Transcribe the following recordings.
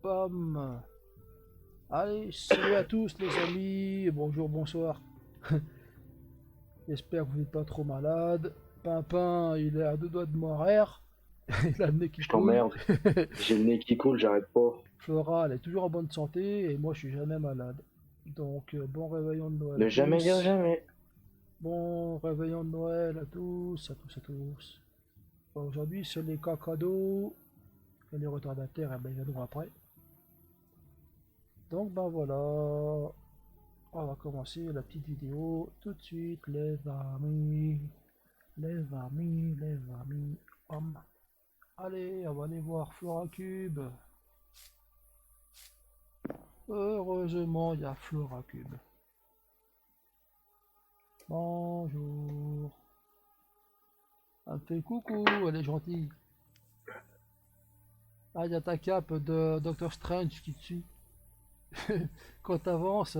Pam. Allez, salut à tous les amis, bonjour, bonsoir. J'espère que vous n'êtes pas trop malade. Pimpin, il est à deux doigts de mourir. Il a le nez qui Je coule. t'emmerde. J'ai le nez qui coule, j'arrête pas. Flora, elle est toujours en bonne santé et moi je suis jamais malade. Donc bon réveillon de Noël à Ne jamais dire tous. jamais. Bon réveillon de Noël à tous, à tous, à tous. Bon, aujourd'hui c'est les cacados et les retardataires, eh ben, ils viendront après. Donc ben voilà, on va commencer la petite vidéo tout de suite, les amis. Les amis, les amis. Hum. Allez, on va aller voir Flora Cube. Heureusement, il y a Flora Cube. Bonjour. Elle me fait coucou, elle est gentille. Ah, il y a ta cape de Doctor Strange qui te suit. Quand t'avances,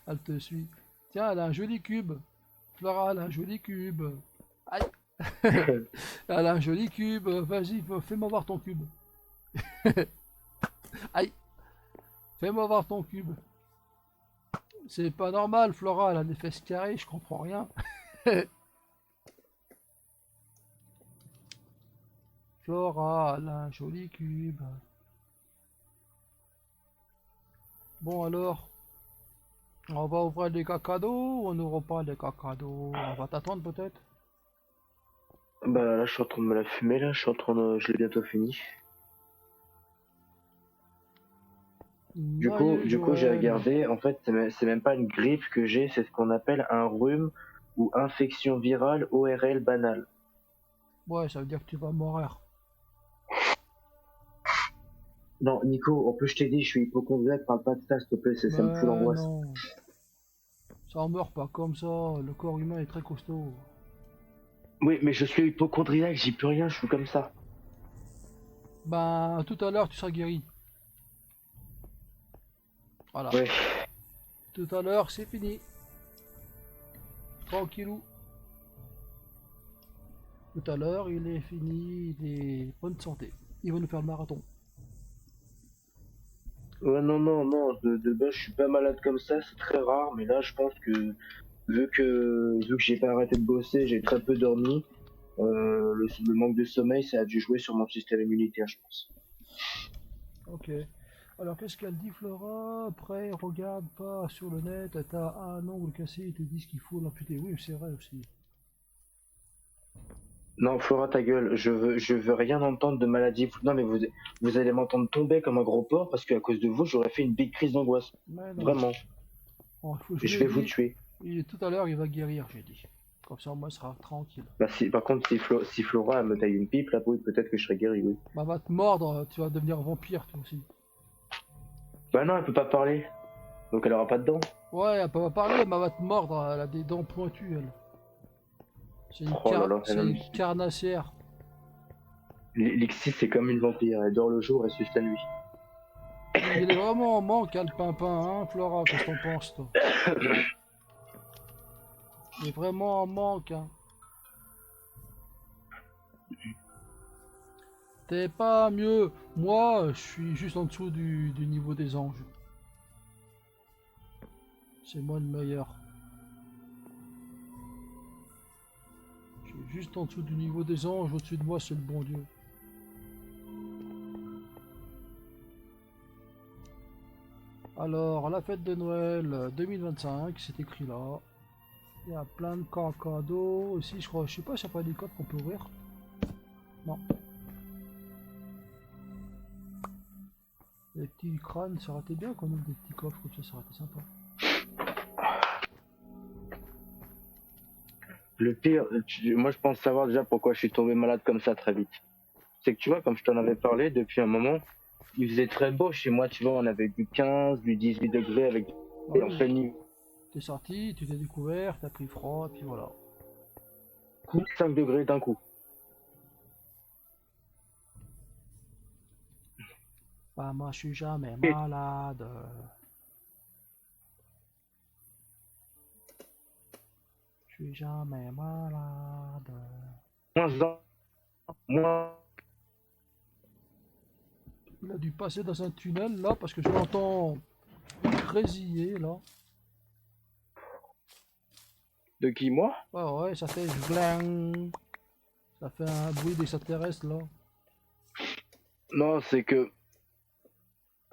elle te suit. Tiens, elle a un joli cube. Flora, elle a un joli cube. Aïe. Elle a un joli cube. Vas-y, fais-moi voir ton cube. Aïe. Fais-moi voir ton cube. C'est pas normal, Flora, elle a des fesses carrées, je comprends rien. Flora, elle a un joli cube. Bon alors, on va ouvrir les cacados ou on n'ouvre pas les cacados? On va t'attendre peut-être? Bah là, je suis en train de me la fumer, là. Je l'ai bientôt fini. Joyeux Du coup, j'ai Joël. regardé. En fait, c'est même pas une grippe que j'ai, c'est ce qu'on appelle un rhume ou infection virale ORL banale. Ouais, ça veut dire que tu vas mourir. Non, Nico, en plus, je t'ai dit, je suis hypochondriaque, parle pas de ça, s'il te plaît, ça me fout Mais l'angoisse. non, ça en meurt pas comme ça, le corps humain est très costaud. Oui, mais je suis hypochondriaque, j'y peux rien, je suis comme ça. Ben, tout à l'heure tu seras guéri. Voilà, Ouais. tout à l'heure c'est fini. Tranquillou. Tout à l'heure il est fini, il est bonne santé. Il va nous faire le marathon. Ouais, non, non, non, de base, je suis pas malade comme ça, c'est très rare, mais là, je pense que vu que j'ai pas arrêté de bosser, j'ai très peu dormi. Le manque de sommeil, ça a dû jouer sur mon système immunitaire, je pense. Ok. Alors qu'est-ce qu'elle dit Flora? Après, regarde pas sur le net, t'as un ongle cassé, ils te disent qu'il faut l'amputer. Oui, c'est vrai aussi. Non, Flora, ta gueule, je veux rien entendre de maladie. Non, mais vous allez m'entendre tomber comme un gros porc parce qu'à cause de vous, j'aurais fait une big crise d'angoisse. Mais non. Vraiment. Bon, je Et lui je ai vais vous dit, tuer. tout à l'heure il va guérir, j'ai dit. Comme ça, moi, il sera tranquille. Bah, par contre, si Flora elle me taille une pipe, là, oui, peut-être que je serais guéri, oui. Bah, va te mordre, tu vas devenir vampire, toi aussi. Bah non, elle peut pas parler, donc elle aura pas de dents. Ouais, elle peut pas parler, mais elle va te mordre, elle a des dents pointues, elle. Oh là là, C'est une carnassière. Lixie, c'est comme une vampire, elle dort le jour et suce la nuit. Il est vraiment en manque, hein, le pimpin, hein, Flora, qu'est-ce que t'en penses, toi? Il est vraiment en manque, hein. T'es pas mieux. Moi, je suis juste en dessous du niveau des anges. C'est moi le meilleur. Je suis juste en dessous du niveau des anges. Au-dessus de moi, c'est le bon Dieu. Alors, la fête de Noël 2025, c'est écrit là. Il y a plein de cadeaux aussi, je crois. Je sais pas s'il n'y a pas des coffres qu'on peut ouvrir. Non. Les petits crânes, ça aurait été bien qu'on ouvre des petits coffres comme ça aurait été sympa. Le pire, moi je pense savoir déjà pourquoi je suis tombé malade comme ça très vite. C'est que tu vois, comme je t'en avais parlé depuis un moment, il faisait très beau chez moi, tu vois, on avait du 15, du 18 degrés avec Ah et en oui, pleine nuit. t'es sorti, tu t'es découvert, t'as pris froid, puis voilà. 5 degrés d'un coup. Bah, moi, je suis jamais Et malade. Je suis jamais malade. moins, moins Il a dû passer dans un tunnel là parce que je l'entends grésiller là. De qui, moi? Ouais, ouais, ça fait bling. Ça fait un bruit d'extraterrestre là. Non, c'est que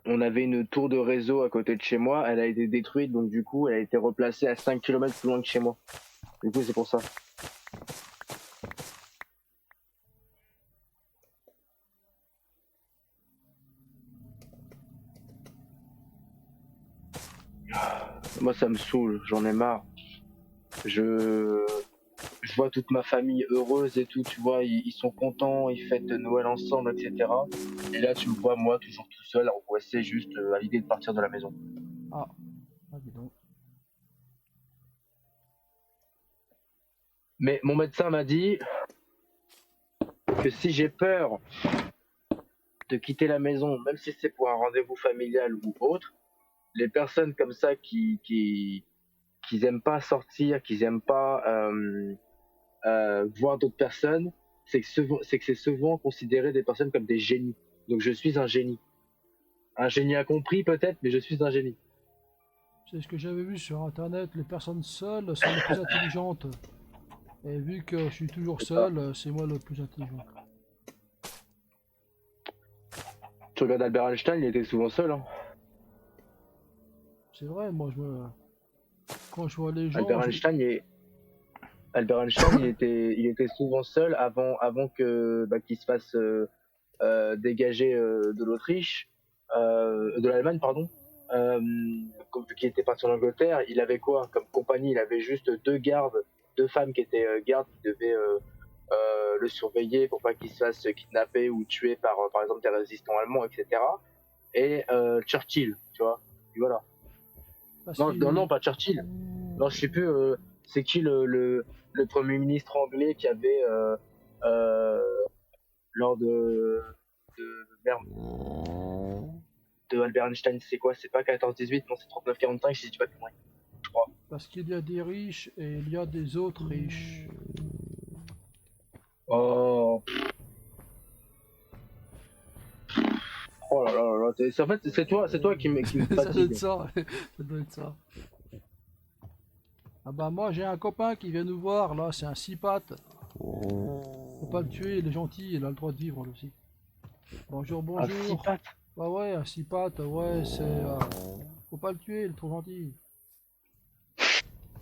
on avait une tour de réseau à côté de chez moi, elle a été détruite, donc du coup, elle a été replacée à 5 km plus loin que chez moi. Du coup, c'est pour ça. Moi, ça me saoule, j'en ai marre. Je, je vois toute ma famille heureuse et tout, tu vois, ils sont contents, ils fêtent Noël ensemble, etc. Et là, tu me vois, moi, toujours tout seul, angoissé, juste à l'idée de partir de la maison. Ah, ah dis donc. Mais mon médecin m'a dit que si j'ai peur de quitter la maison, même si c'est pour un rendez-vous familial ou autre, les personnes comme ça qui aiment pas sortir, qui aiment pas voir d'autres personnes, c'est que c'est souvent considéré des personnes comme des génies. Donc je suis un génie. Un génie incompris peut-être, mais je suis un génie. C'est ce que j'avais vu sur internet, les personnes seules sont les plus intelligentes. Et vu que je suis toujours C'est ça. seul, c'est moi le plus intelligent. Tu regardes Albert Einstein, il était souvent seul. Hein. C'est vrai, moi je me... Quand je vois les gens, Albert je... Einstein, Albert Einstein, il était souvent seul avant que qu'il se fasse dégager de l'Autriche, de l'Allemagne, pardon. Vu qu'il était parti en Angleterre, il avait quoi comme compagnie? Il avait juste deux gardes, deux femmes qui étaient gardes qui devaient le surveiller pour pas qu'il se fasse kidnapper ou tuer par exemple des résistants allemands, etc. Et Churchill, tu vois. Et voilà. Parce Non, non, qu'il... non, pas Churchill. Non, je sais plus. C'est qui le premier ministre anglais qui avait euh, lors merde, de Albert Einstein, c'est quoi? C'est pas 14-18, non, c'est 39-45, si je dis pas de conneries, je crois. Parce qu'il y a des riches et il y a des autres riches. Oh, oh là là là là. En fait, c'est toi qui me Ça doit être fatigue. ça, ça doit être ça. Ah bah moi j'ai un copain qui vient nous voir, là c'est un six pattes. Faut pas le tuer, il est gentil, il a le droit de vivre lui aussi. Bonjour, Un six bonjour. pattes. Bah ouais, un six pattes, ouais, c'est... faut pas le tuer, il est trop gentil.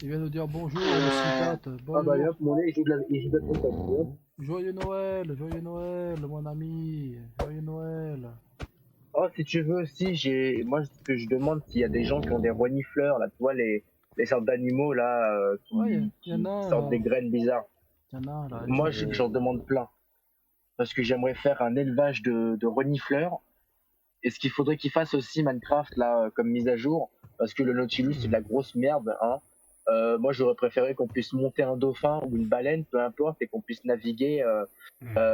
Il vient nous dire bonjour, le six pattes, Ah bah bonjour. hop, mon nez, il joue de la trompette. Tu vois. Joyeux Noël, mon ami, joyeux Noël. Oh, si tu veux, si j'ai, moi, ce que je demande, s'il y a des gens qui ont des renifleurs, là, tu vois, les sortes d'animaux, là, Ouais, y en a qui un sortent là, des graines bizarres. y en a un là, Moi, j'en demande plein. Parce que j'aimerais faire un élevage de renifleurs. Et ce qu'il faudrait qu'ils fassent aussi Minecraft, là, comme mise à jour, parce que le Nautilus, c'est de la grosse merde, hein. Moi, j'aurais préféré qu'on puisse monter un dauphin ou une baleine, peu importe, et qu'on puisse naviguer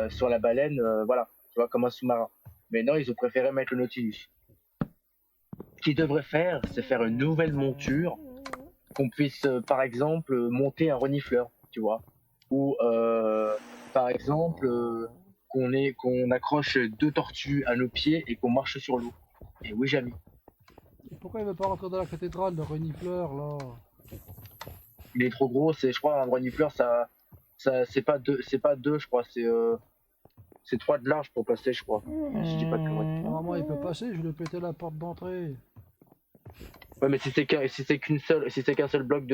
sur la baleine, voilà, tu vois, comme un sous-marin. Mais non, ils ont préféré mettre le Nautilus. Ce qu'ils devraient faire, c'est faire une nouvelle monture, qu'on puisse, par exemple, monter un renifleur, tu vois, ou par exemple, qu'on accroche deux tortues à nos pieds et qu'on marche sur l'eau. Et oui, jamais. Pourquoi il veut pas rentrer dans la cathédrale, le renifleur là? Il est trop gros, je crois, un renifleur, c'est pas deux, je crois, c'est trois de large pour passer, je crois. Si je dis pas de conneries. Normalement il peut passer, je lui ai pété la porte d'entrée. Ouais, mais si c'est qu'un seul bloc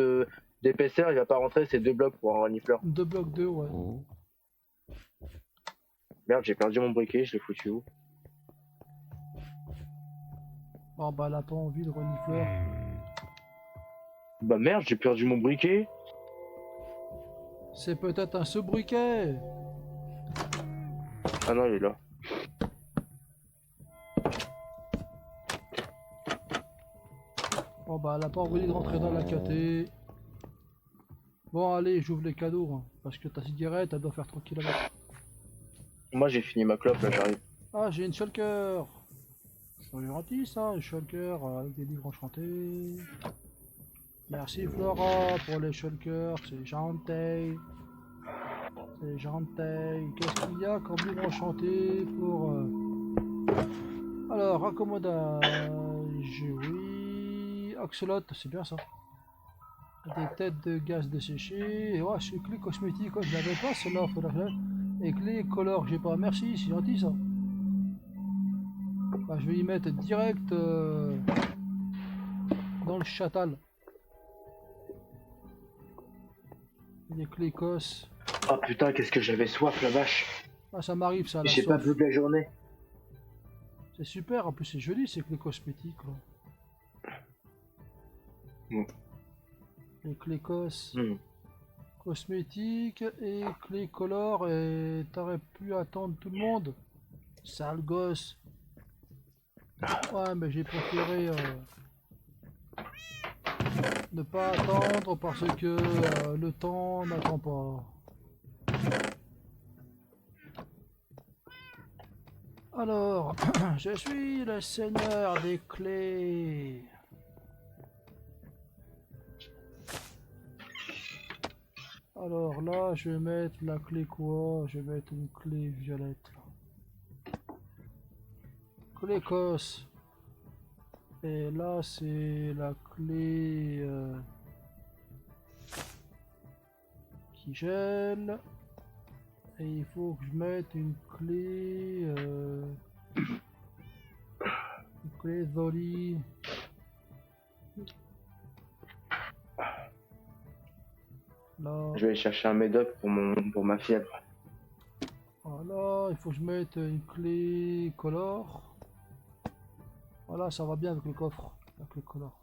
d'épaisseur, il va pas rentrer, c'est deux blocs pour un renifleur. Deux blocs deux, ouais. Merde, j'ai perdu mon briquet, je l'ai foutu où? Oh bah elle a pas envie de renifleur. Bah merde, j'ai perdu mon briquet. C'est peut-être un sobriquet. Ah non, il est là. Oh bah elle a pas envie de rentrer dans la caté. Bon allez, j'ouvre les cadeaux, hein, parce que ta cigarette elle doit faire 3 km. Moi, j'ai fini ma clope, là, j'arrive. Ah j'ai une shulker. C'est gentil ça, une shulker avec des livres enchantés. Merci Flora pour les shulkers, c'est gentil. C'est gentil. Qu'est-ce qu'il y a comme livre enchanté pour... Alors, raccommodage, oui. Axolot, c'est bien ça. Des têtes de gaz desséchées. Ouais, c'est clé cosmétique, ouais, je l'avais pas celle-là, faut la faire. Et clé color, j'ai pas. Merci, c'est gentil ça. Bah, je vais y mettre direct dans le chatal. Des clés cos. Oh putain, qu'est-ce que j'avais soif, la vache. Ah, ça m'arrive ça, la J'ai pas soif. bu de la journée. C'est super, en plus c'est joli ces clés cosmétiques. Là. Mm. Les clés cos. Mm. Cosmétiques et clés color, et t'aurais pu attendre tout le monde. Sale gosse. Ouais, mais j'ai préféré ne pas attendre parce que le temps n'attend pas. Alors, je suis le seigneur des clés. Alors là, je vais mettre la clé quoi? Je vais mettre une clé violette. Clé cos. Et là, c'est la clé qui gèle. Et il faut que je mette une clé Zoli. Là, Je vais chercher un médoc pour ma fièvre. voilà, il faut que je mette une clé color. Voilà, ça va bien avec le coffre, la clé color.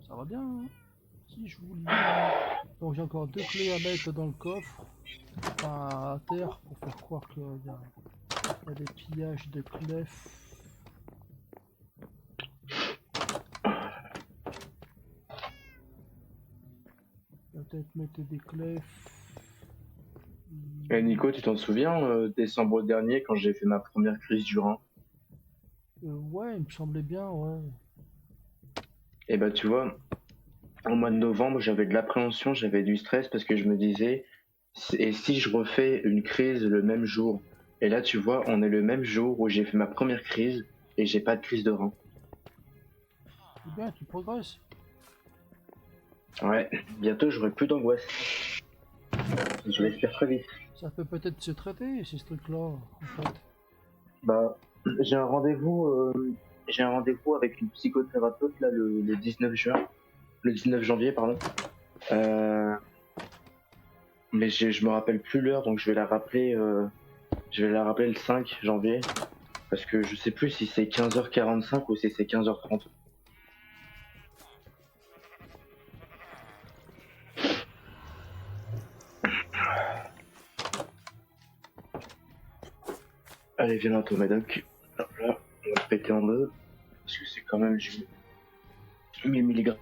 Ça va bien, hein, si je vous le dis. Donc j'ai encore 2 clés à mettre dans le coffre, enfin à terre, pour faire croire qu'il y a des pillages de clefs. Peut-être mettre des clefs. Et Nico, tu t'en souviens, décembre dernier, quand j'ai fait ma première crise du rein? Ouais, il me semblait bien, ouais. Et bah tu vois, au mois de novembre, j'avais de l'appréhension, j'avais du stress parce que je me disais, et si je refais une crise le même jour? Et là, tu vois, on est le même jour où j'ai fait ma première crise et j'ai pas de crise de rein. C'est bien, tu progresses. Ouais, bientôt j'aurai plus d'angoisse. Je l'espère très vite. Ça peut peut-être se traiter, ces trucs-là, en fait. Bah, j'ai un rendez-vous, avec une psychothérapeute là le 19 juin, le 19 janvier, pardon. Mais je me rappelle plus l'heure, donc je vais la rappeler le 5 janvier, parce que je sais plus si c'est 15h45 ou si c'est 15h30. Allez, viens là, ton médoc. Hop là, on va le péter en deux, parce que c'est quand même du 1000 mg.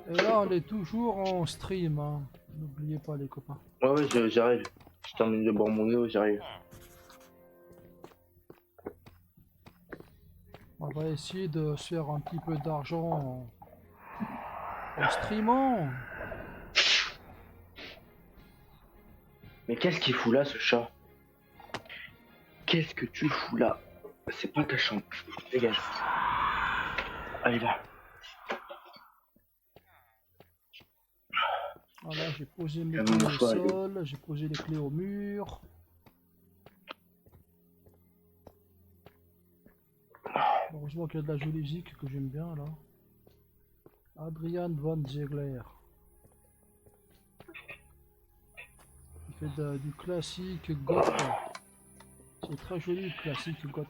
Et là, on est toujours en stream, hein. N'oubliez pas, les copains. Ouais, j'arrive. Je termine de boire mon eau, j'arrive. On va essayer de se faire un petit peu d'argent en streamant. Mais qu'est-ce qu'il fout là, ce chat? Qu'est-ce que tu fous là? C'est pas ta chambre. Dégage. Allez là. Voilà, j'ai posé mes Ah, clés mon au choix, allez. sol, j'ai posé les clés au mur. Heureusement qu'il y a de la jolie musique que j'aime bien là. Adrian Van Ziegler. Il fait du classique goth. C'est très joli le classique goth.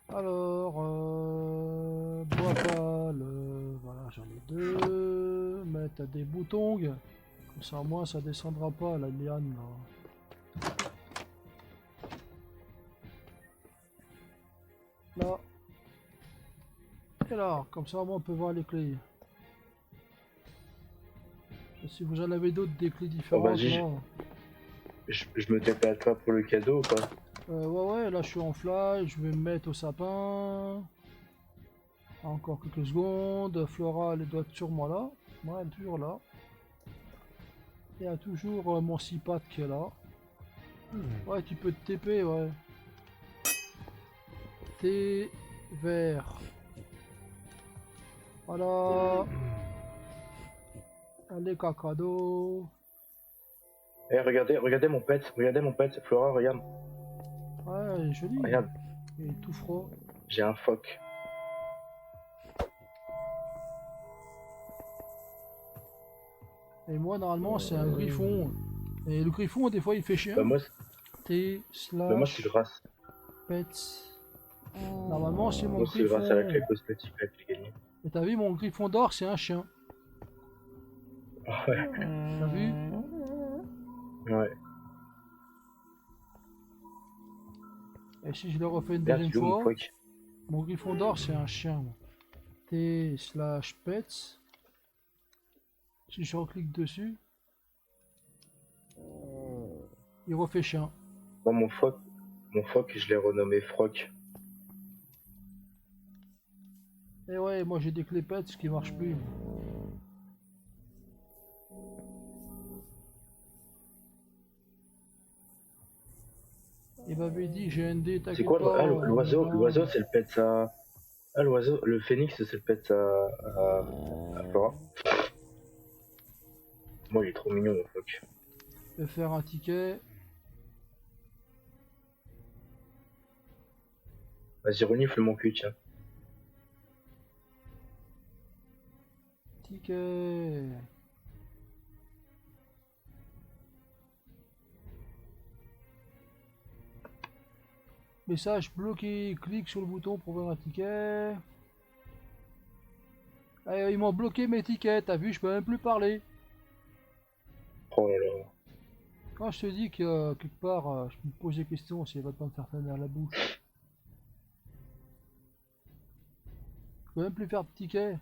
Alors, bois pâle, voilà, j'en ai 2. Mettre des boutons, comme ça au moins ça descendra pas la liane là. Là. Et là, comme ça au moins on peut voir les clés. Et si vous en avez d'autres, des clés différentes, vas-y, là. je me tape à toi pour le cadeau ou pas? Ouais, ouais, là je suis en fly, je vais me mettre au sapin. Encore quelques secondes. Flora, elle doit être sûrement là. Ouais, elle est toujours là. Il y a toujours mon cipat qui est là. Ouais, tu peux te TP, ouais. Thé vert. Voilà. Allez, cacado. Eh, regardez mon pet, Flora, regarde, Ouais, joli. regarde, Il est tout froid. j'ai un phoque. Et moi, normalement, c'est un griffon. Et le griffon, des fois, il fait chien. Bah moi, T bah moi c'est slash grâce, pets. Normalement, c'est mon moi c'est grâce à la griffon. clé cosmétique là que j'ai gagné. Et t'as vu, mon griffon d'or, c'est un chien. Ouais, T'as vu? ouais. Et si je le refais une Merde, deuxième il est où mon fois, phoque? mon griffon d'or, c'est un chien. Moi. T slash pets. Si je reclique dessus, il refait chien. Moi mon phoque je l'ai renommé Froc. Et ouais, moi j'ai des clés pets qui marchent plus. Il m'avait dit GND, C'est t'inquiète quoi pas. l'oiseau c'est le pet ça. Ah l'oiseau, le phénix c'est le pet à Flora. Moi il est trop mignon mon phoque. Je vais faire un ticket. Vas-y renifle mon cul tiens. Ticket. Message bloqué. Clique sur le bouton pour voir un ticket. Ils m'ont bloqué mes tickets. T'as vu, je peux même plus parler. Oh là là. Quand je te dis que quelque part, je me pose des questions si elle va pas me faire tenir la bouche. Je peux même plus faire de ticket.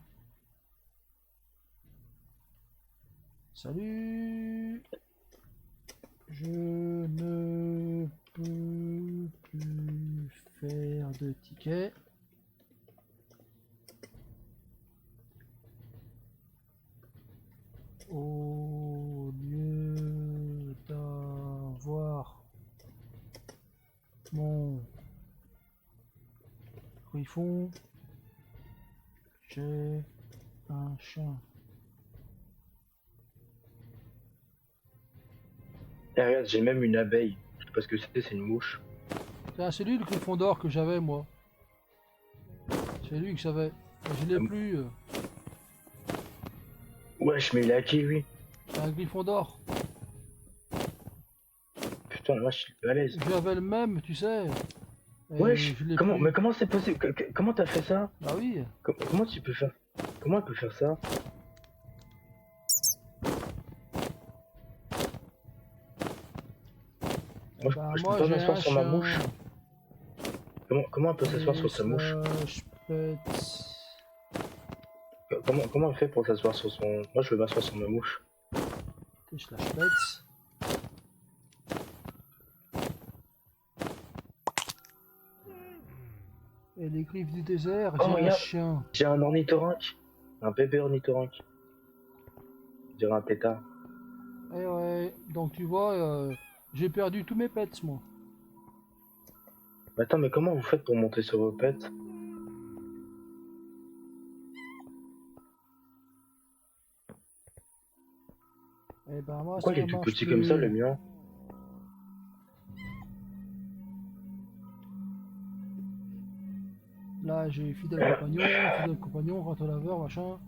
Salut. Je ne peux plus faire de ticket. Au lieu d'avoir mon griffon, j'ai un chien. Et regarde j'ai même une abeille. Je sais pas ce que c'est une mouche. C'est lui le griffon d'or que j'avais moi. C'est lui que j'avais. Je l'ai plus. Wesh mais il est à qui lui? C'est un griffon d'or. Putain la vache il est balèze. J'avais le même, tu sais. Et Wesh je l'ai comment plus. mais comment c'est possible? Comment t'as fait ça? Bah oui. Comment tu peux faire? Comment elle peut faire ça? Moi, Bah je peux moi pas j'ai m'asseoir un sur ma chien. mouche. Comment elle peut s'asseoir sur sa mouche? Pets. Comment elle fait pour s'asseoir sur son... Moi je veux m'asseoir sur ma mouche. Slash pets. Et les griffes du désert, Oh j'ai un regarde, chien. j'ai un ornithorynque. Un bébé ornithorynque. Je dirais un pétard. Eh ouais, donc tu vois, j'ai perdu tous mes pets moi. Mais attends mais comment vous faites pour monter sur vos pets? Eh ben moi Pourquoi il ça est tout marche petit comme ça le plus. mien? Là j'ai fidèle compagnon, rentre laveur, machin.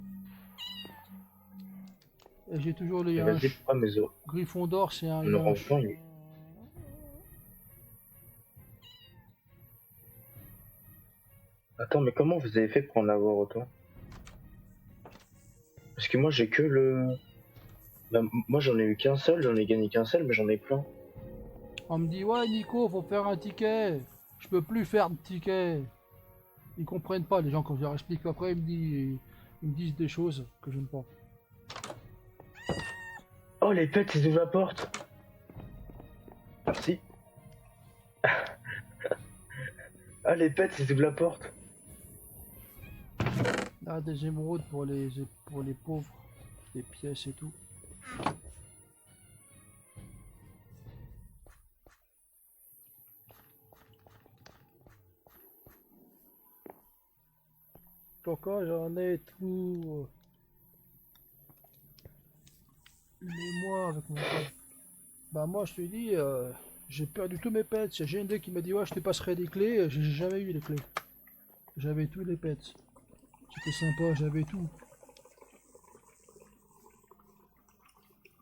Et j'ai toujours les Et vas-y pourquoi mes os? griffon d'or, c'est un, On aura enfin une... Attends mais comment vous avez fait pour en avoir autant? Parce que moi j'ai que le... Bah, moi j'en ai eu qu'un seul, j'en ai gagné qu'un seul mais j'en ai plein. On me dit ouais Nico, faut faire un ticket. Je peux plus faire de ticket. Ils comprennent pas les gens quand je leur explique après, ils me disent des choses que j'aime pas. Oh les pets ils ouvrent la porte. Merci. Ah les pets ils ouvrent la porte. Ah, des émeraudes pour les pauvres, des pièces et tout. Pourquoi j'en ai tout? Mais moi, avec mon pote. Bah, moi, je te dis, j'ai perdu tous mes pets. J'ai un gars qui m'a dit, ouais, je te passerai des clés. J'ai jamais eu les clés. J'avais tous les pets. C'était sympa, j'avais tout.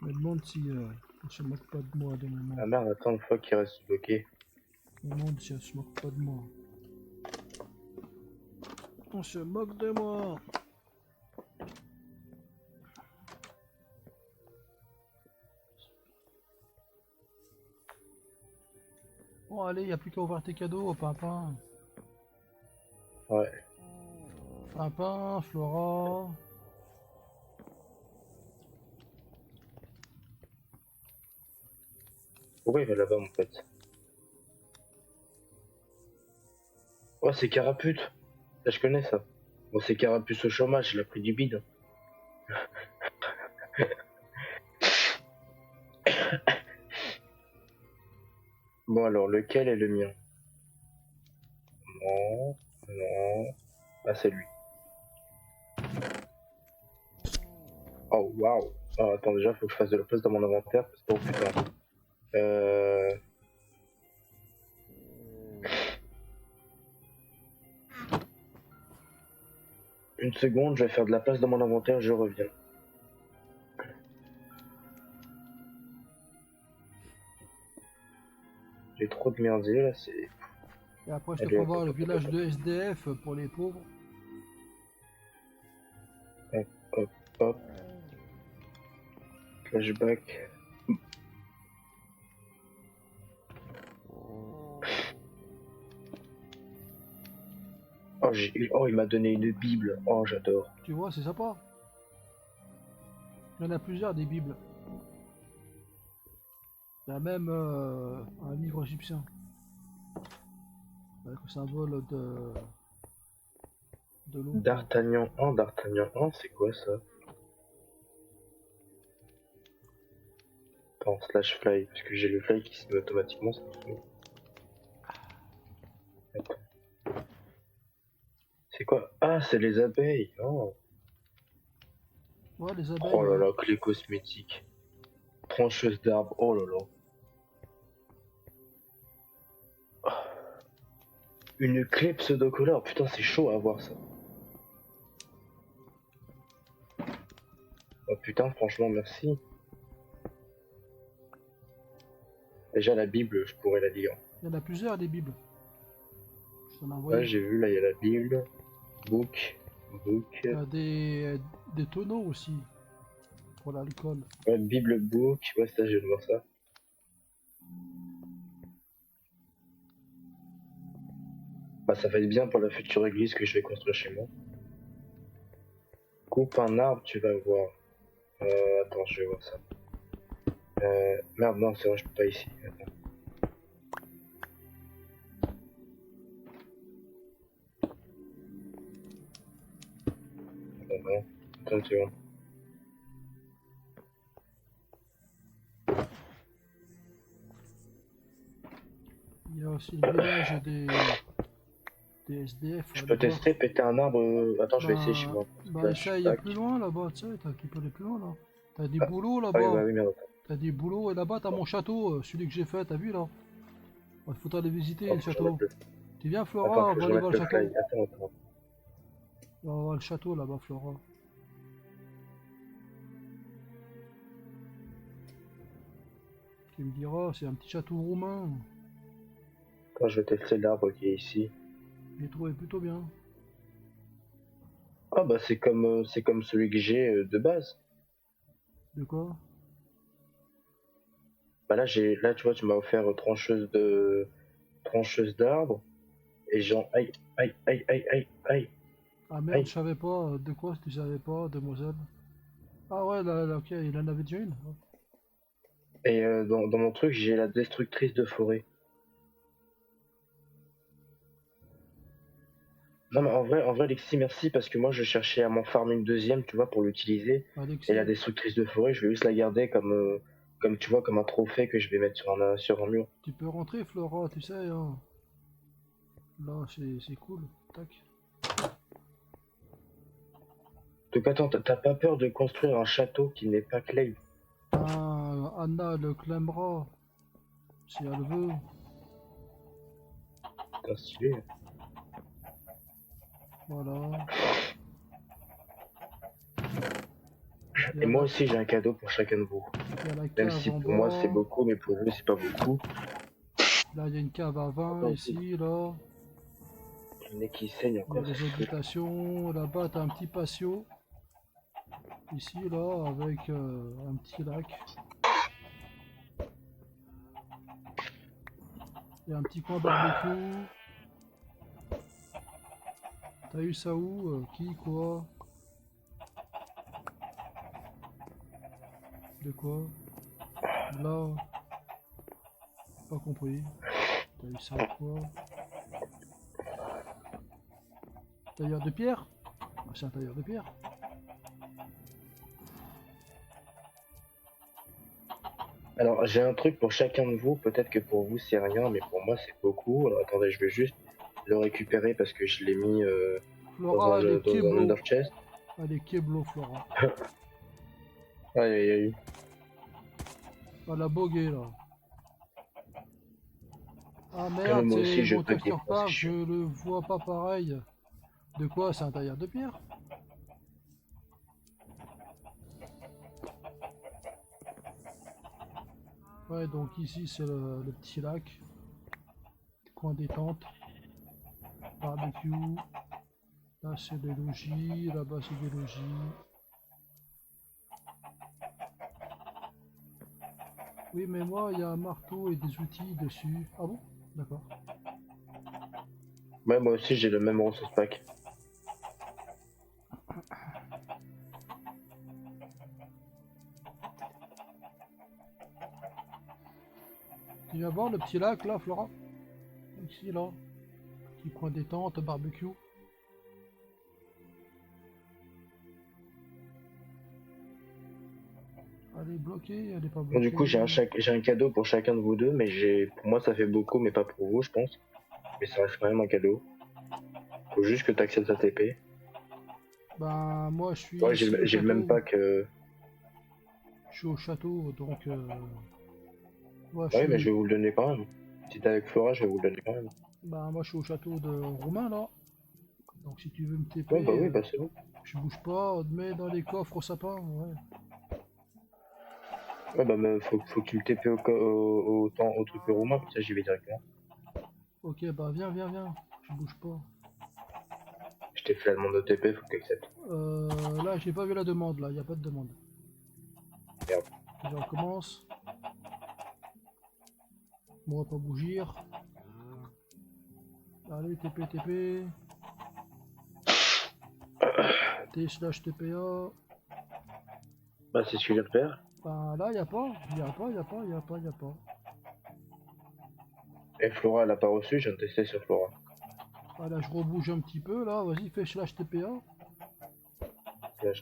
Je me demande si on se moque pas de moi de moment. Ah merde, attends, une fois qu'il reste bloqué. Je me demande si on se moque pas de moi. On se moque de moi. Bon, allez, y a plus qu'à ouvrir tes cadeaux, Pimpin. Ouais. Pimpin, Flora. Pourquoi il va là-bas, mon pote? Oh, c'est Carapute. Ça, je connais ça. Bon, c'est Carapuce au chômage, il a pris du bide. Bon, alors, lequel est le mien? Non, non. Ah, c'est lui. Oh, waouh. Oh, attends, déjà, faut que je fasse de la place dans mon inventaire. Parce que, oh, putain. Euh... Une seconde, je vais faire de la place dans mon inventaire, je reviens. J'ai trop de merdier, là, c'est... Et après, je te Allez, ferai hop, voir hop, le hop, hop, village hop, de SDF pour les pauvres. hop, hop, hop. Flashback. Oh, oh, il m'a donné une Bible. Oh, j'adore. Tu vois, c'est sympa. Il y en a plusieurs des bibles. Il y a même un livre égyptien. Avec le symbole de l'eau, quoi. D'Artagnan 1, c'est quoi ça? Attends, slash fly, parce que j'ai le fly qui se met automatiquement, ça me saoule. Attends. C'est quoi? Ah, c'est les abeilles. Oh. Ouais, les abeilles, Oh là ouais. là, clé cosmétique. Trancheuse d'arbre, oh là là. Une clé pseudo-colore, putain, c'est chaud à voir ça. Oh putain, franchement, merci. Déjà, la Bible, je pourrais la lire. Il y en a plusieurs des bibles. Je t'en ai Ouais, envoyé. j'ai vu, là, il y a la Bible. Book. Book. Il y a des tonneaux aussi pour l'alcool. Ouais, Bible Book. Ouais, ça, je viens de voir ça. Bah, ça va être bien pour la future église que je vais construire chez moi. Coupe un arbre, tu vas voir. Attends, je vais voir ça. Merde, non, c'est vrai, je peux pas ici. Attends. Attends, non. Attends une seconde. Il y a aussi le village des SDF. Faut Je aller peux voir. tester péter un arbre. Attends, je vais essayer chez Bah, moi. bah essaye plus Flashback. loin là-bas, tu sais, tu peux aller plus loin là. T'as des Ah, boulots ah oui, bah là-bas. oui, merde. T'as des boulots et là-bas t'as mon château, celui que j'ai fait, t'as vu là? Il faut aller visiter Attends, le faut que je château. remette le... Tu viens Attends, Flora, faut on que va je aller voir remette le le château. fly. Attends. On va voir le château là-bas Flora. Tu me diras, c'est un petit château roumain. Attends, je vais tester l'arbre qui est ici. J'ai trouvé plutôt bien. Ah bah c'est comme celui que j'ai de base. De quoi? Bah là tu vois tu m'as offert trancheuse d'arbre et genre aïe Ah merde, aïe. je savais pas. De quoi tu savais pas, demoiselle? Ah ouais, là, ok, il en avait déjà une. Et dans mon truc j'ai la destructrice de forêt. Non, mais en vrai, Alexis, merci, parce que moi, je cherchais à m'en farmer une deuxième, tu vois, pour l'utiliser. Et la Alexis, destructrice de forêt, je vais juste la garder comme tu vois, comme un trophée que je vais mettre sur un mur. tu peux rentrer, Flora, tu sais, hein. Là, c'est cool. Tac. Donc attends, t'as pas peur de construire un château qui n'est pas Clay? Ah, Anna le claimera, si elle veut. Putain, stylé. Voilà. Il y Et a moi la, aussi, j'ai un cadeau pour chacun de vous. il y a la Même cave si en pour moi, c'est bas. beaucoup, mais pour vous, c'est pas beaucoup. Là, il y a une cave à vin, Encore ici, là. le nez qui saigne Il y a encore, ça les se fout. habitations. Là-bas, t'as un petit patio. Ici, là, avec un petit lac. Il y a un petit coin barbecue. T'as eu ça où? Qui, quoi? De quoi? Là, pas compris. T'as eu ça où, quoi? Tailleur de pierre? Ah, c'est un tailleur de pierre. Alors, j'ai un truc pour chacun de vous. Peut-être que pour vous, c'est rien, mais pour moi, c'est beaucoup. Alors, attendez, je vais juste le récupérer parce que je l'ai mis Flora, elle est dans un Keblo. Ender Chest. Elle est Keblo, Flora. Aïe, aïe, aïe. Elle a bogué, là. Ah Ah, mais merde, moi c'est aussi, je mon bug des texture fois, c'est park, je chiant. le vois pas pareil. De quoi? C'est un tailleur de pierre? Ouais, donc ici c'est le petit lac, coin détente, barbecue. Là c'est des logis, là-bas c'est des logis. Oui, mais moi il y a un marteau et des outils dessus. Ah bon? D'accord. Ouais, moi aussi, j'ai le même ressource pack. Tu viens voir le petit lac là, Flora? Ici là, petit coin détente, barbecue. Elle est bloquée, elle est pas Bon, du coup, bloquée. j'ai un cadeau pour chacun de vous deux, mais pour moi, ça fait beaucoup, mais pas pour vous, je pense. Mais ça reste quand même un cadeau. Faut juste que t'acceptes ta TP. Ben moi je suis Ouais, ici au j'ai le même château. pack. Je suis au château, donc moi je Ouais, mais suis je vais vous le donner quand même. Si t'es avec Flora, je vais vous le donner quand même. bah moi je suis au château de Roumain là. Donc si tu veux me Ouais, bah TP, oui, bah c'est bon. je bouge pas, on te met dans les coffres au sapin, ouais. Ouais, bah mais faut que tu le TP au truc roumain, comme ça j'y vais directement. Ok, bah viens, viens, viens, je bouge pas. Je t'ai fait la demande de TP, faut que t'acceptes. Là j'ai pas vu la demande, là, y a pas de demande. Merde. Je recommence. Moi pas bougir. Allez, TP, TP. T/slash TPA. Bah c'est ce que je viens de faire. Bah là y a pas, y a pas, y a pas, y a pas, y a pas. Et Flora, elle a pas reçu, je viens de tester sur Flora. Ah là je rebouge un petit peu, là, vas-y, fais slash TPA. Là,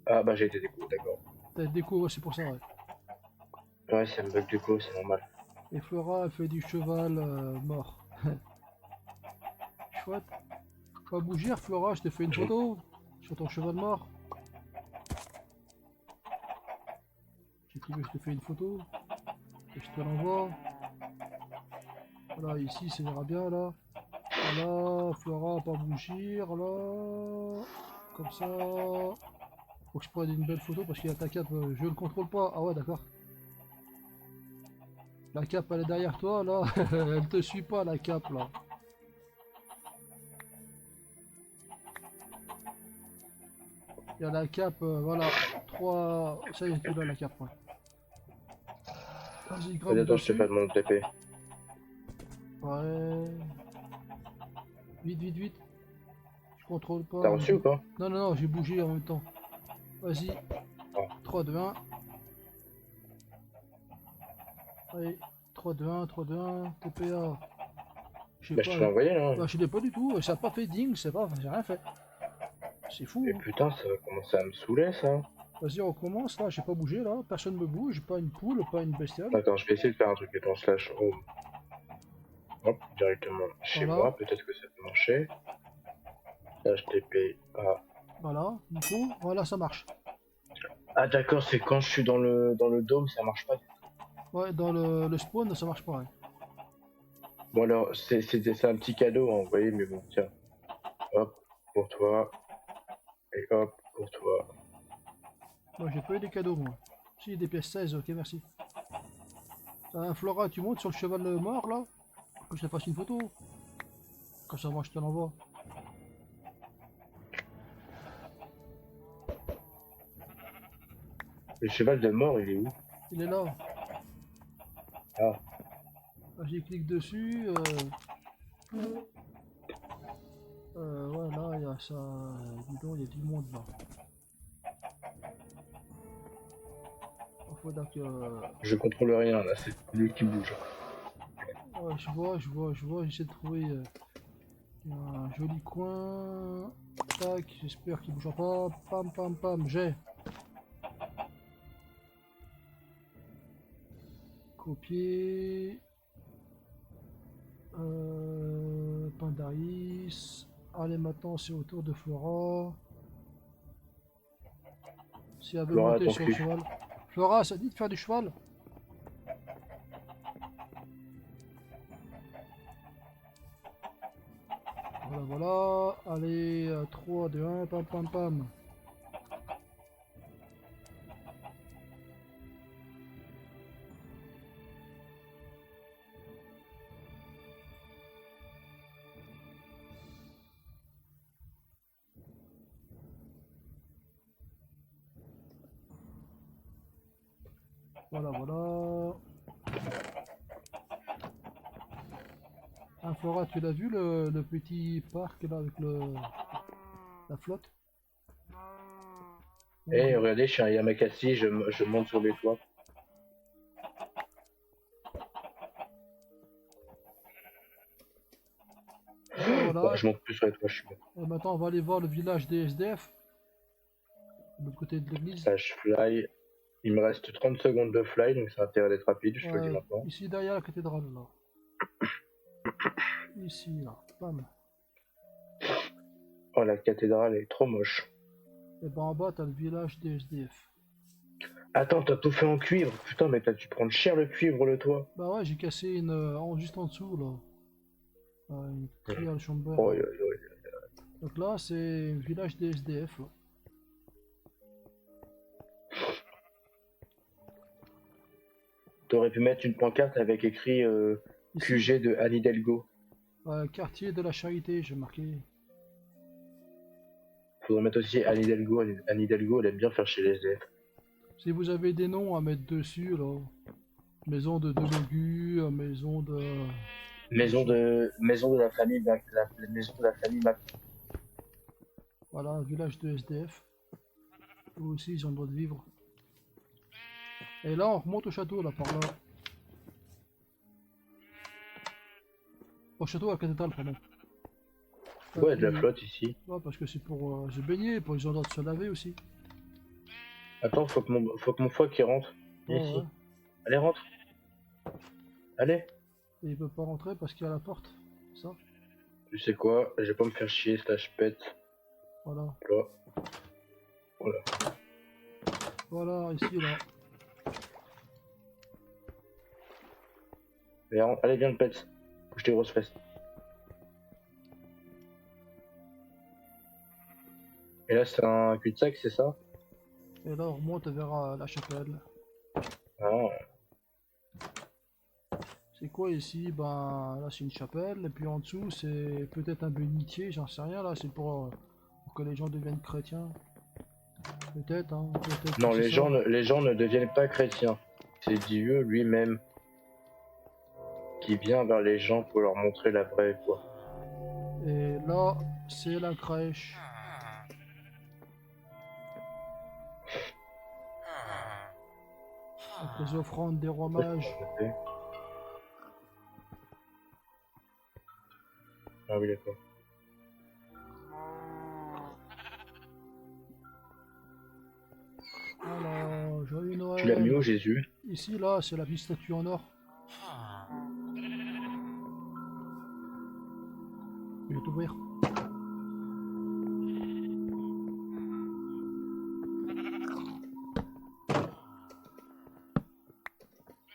ah bah j'ai été déco, d'accord. T'as déco, ouais, c'est pour ça, ouais. Ouais, c'est un bug de co, c'est normal. Et Flora, elle fait du cheval mort. Chouette. Pas bouger, Flora, je t'ai fait une photo sur ton cheval mort. Si tu veux, je te fais une photo et je te l'envoie. Voilà, ici, ça ira bien là. Voilà, Flora, pas bougir là. Comme ça. Faut que je prenne une belle photo parce qu'il y a ta cape. Je le contrôle pas. Ah ouais, d'accord. La cape, elle est derrière toi là. Elle te suit pas, la cape là. Il y a la cape, voilà. 3. Ça y est, tu l'as la cape. Ouais. Vas-y, Vas-y, grimpe attends, je te fais la dessus. demande de TP. Ouais. Vite, vite, vite. Je contrôle T'as pas. reçu ou pas? Non, non, non, j'ai bougé en même temps. Vas-y. Ah. 3, 2, 1. Allez. 3, 2, 1, 3, 2, 1. TPA. Je sais Bah, je te pas. l'ai envoyé là. Bah, je l'ai pas du tout. Ça a pas fait ding, c'est pas. J'ai rien fait. C'est fou. Et Hein. putain, ça va commencer à me saouler ça. Vas-y, on recommence là. J'ai pas bougé là. Personne me bouge. Pas une poule, pas une bestiole. Attends, je vais essayer de faire un truc étant slash home. Hop, directement chez Voilà. moi, peut-être que ça peut marcher. Slash TP. Voilà. Nico. Voilà, ça marche. Ah d'accord, c'est quand je suis dans le dôme, ça marche pas. Ouais, dans le spawn, ça marche pas. Ouais. Bon alors, c'est un petit cadeau à envoyer, mais bon, tiens. Hop, pour toi. Et hop, pour toi. Moi, j'ai pas eu des cadeaux, moi. Si, des pièces 16, ok, merci. Flora, tu montes sur le cheval mort là. Que je te fasse une photo. Comme ça, moi, je te l'envoie. Le cheval de mort, il est où? Il est là. Ah, Vas-y, clique dessus. Ouais, là, il y a ça. Dis donc, il y a du monde là. Faudra que. je contrôle rien là, c'est lui qui bouge. Ouais, je vois. J'essaie de trouver un joli coin. Tac, j'espère qu'il bougera pas. Pam, pam, pam, j'ai. Copier. Pandaris. Allez, maintenant, c'est au tour de Flora. Si elle veut Flora, monter ton sur le cul. cheval. Flora, ça dit de faire du cheval? Voilà, voilà. Allez, 3, 2, 1, pam, pam, pam. Voilà, voilà. Ah, Flora, tu l'as vu le petit parc là avec la flotte? Eh, Ouais. regardez, je suis un Yamakasi, je monte sur les toits. Voilà, Bah, voilà. je monte plus sur les toits, je suis bon. Et maintenant, on va aller voir le village des SDF, de l'autre côté de l'église. Slash fly. Il me reste 30 secondes de fly, donc ça a intérêt d'être rapide, je te le dis Ouais, maintenant. ici derrière la cathédrale là. Ici là, bam. Oh, la cathédrale est trop moche. Et ben en bas, t'as le village des SDF. Attends, t'as tout fait en cuivre. Putain, mais t'as dû prendre cher le cuivre, le toit. Bah ouais, j'ai cassé une juste en dessous là. Une trial chamber Oh, là. Donc là, c'est le village des SDF là. t'aurais pu mettre une pancarte avec écrit Ici, QG de Anne Hidalgo. quartier de la Charité, j'ai marqué. Faudrait mettre aussi Anne Hidalgo. Anne Hidalgo, elle aime bien faire chez les SDF. Si vous avez des noms à mettre dessus là. Maison de Delogu, maison de. Maison de la famille, la maison de la famille Mac. Voilà, village de SDF. Eux aussi, ils ont le droit de vivre. Et là, on remonte au château, là, par là. Au château, à la cathédrale, pardon. Ouais, de la flotte ici. Ouais, parce que c'est pour se baigner, pour ils ont le droit de se laver aussi. Attends, faut que mon foie qui rentre. Ouais, Ici. ouais. Allez, rentre. Allez. Et il peut pas rentrer parce qu'il y a la porte. Ça. Tu sais quoi, je vais pas me faire chier, slash pète. Voilà. Là. Voilà. Voilà, ici, là. Allez, viens le pète. Bouge tes grosses fesses. Et là, c'est un cul-de-sac, c'est ça? Et là, on remonte vers la chapelle. Ah, C'est quoi ici? Ben, là, c'est une chapelle. Et puis en dessous, c'est peut-être un bénitier, j'en sais rien, là. C'est pour que les gens deviennent chrétiens. Peut-être, hein. Peut-être non, que c'est ça. les gens ne deviennent pas chrétiens. C'est Dieu lui-même qui vient vers les gens pour leur montrer la vraie foi. Et là, c'est la crèche. Avec les offrandes des rois mages. Ah oui, d'accord. Alors, joyeux Tu l'as mis où, Noël. Jésus? Ici, là, c'est la petite statue en or. Je vais t'ouvrir.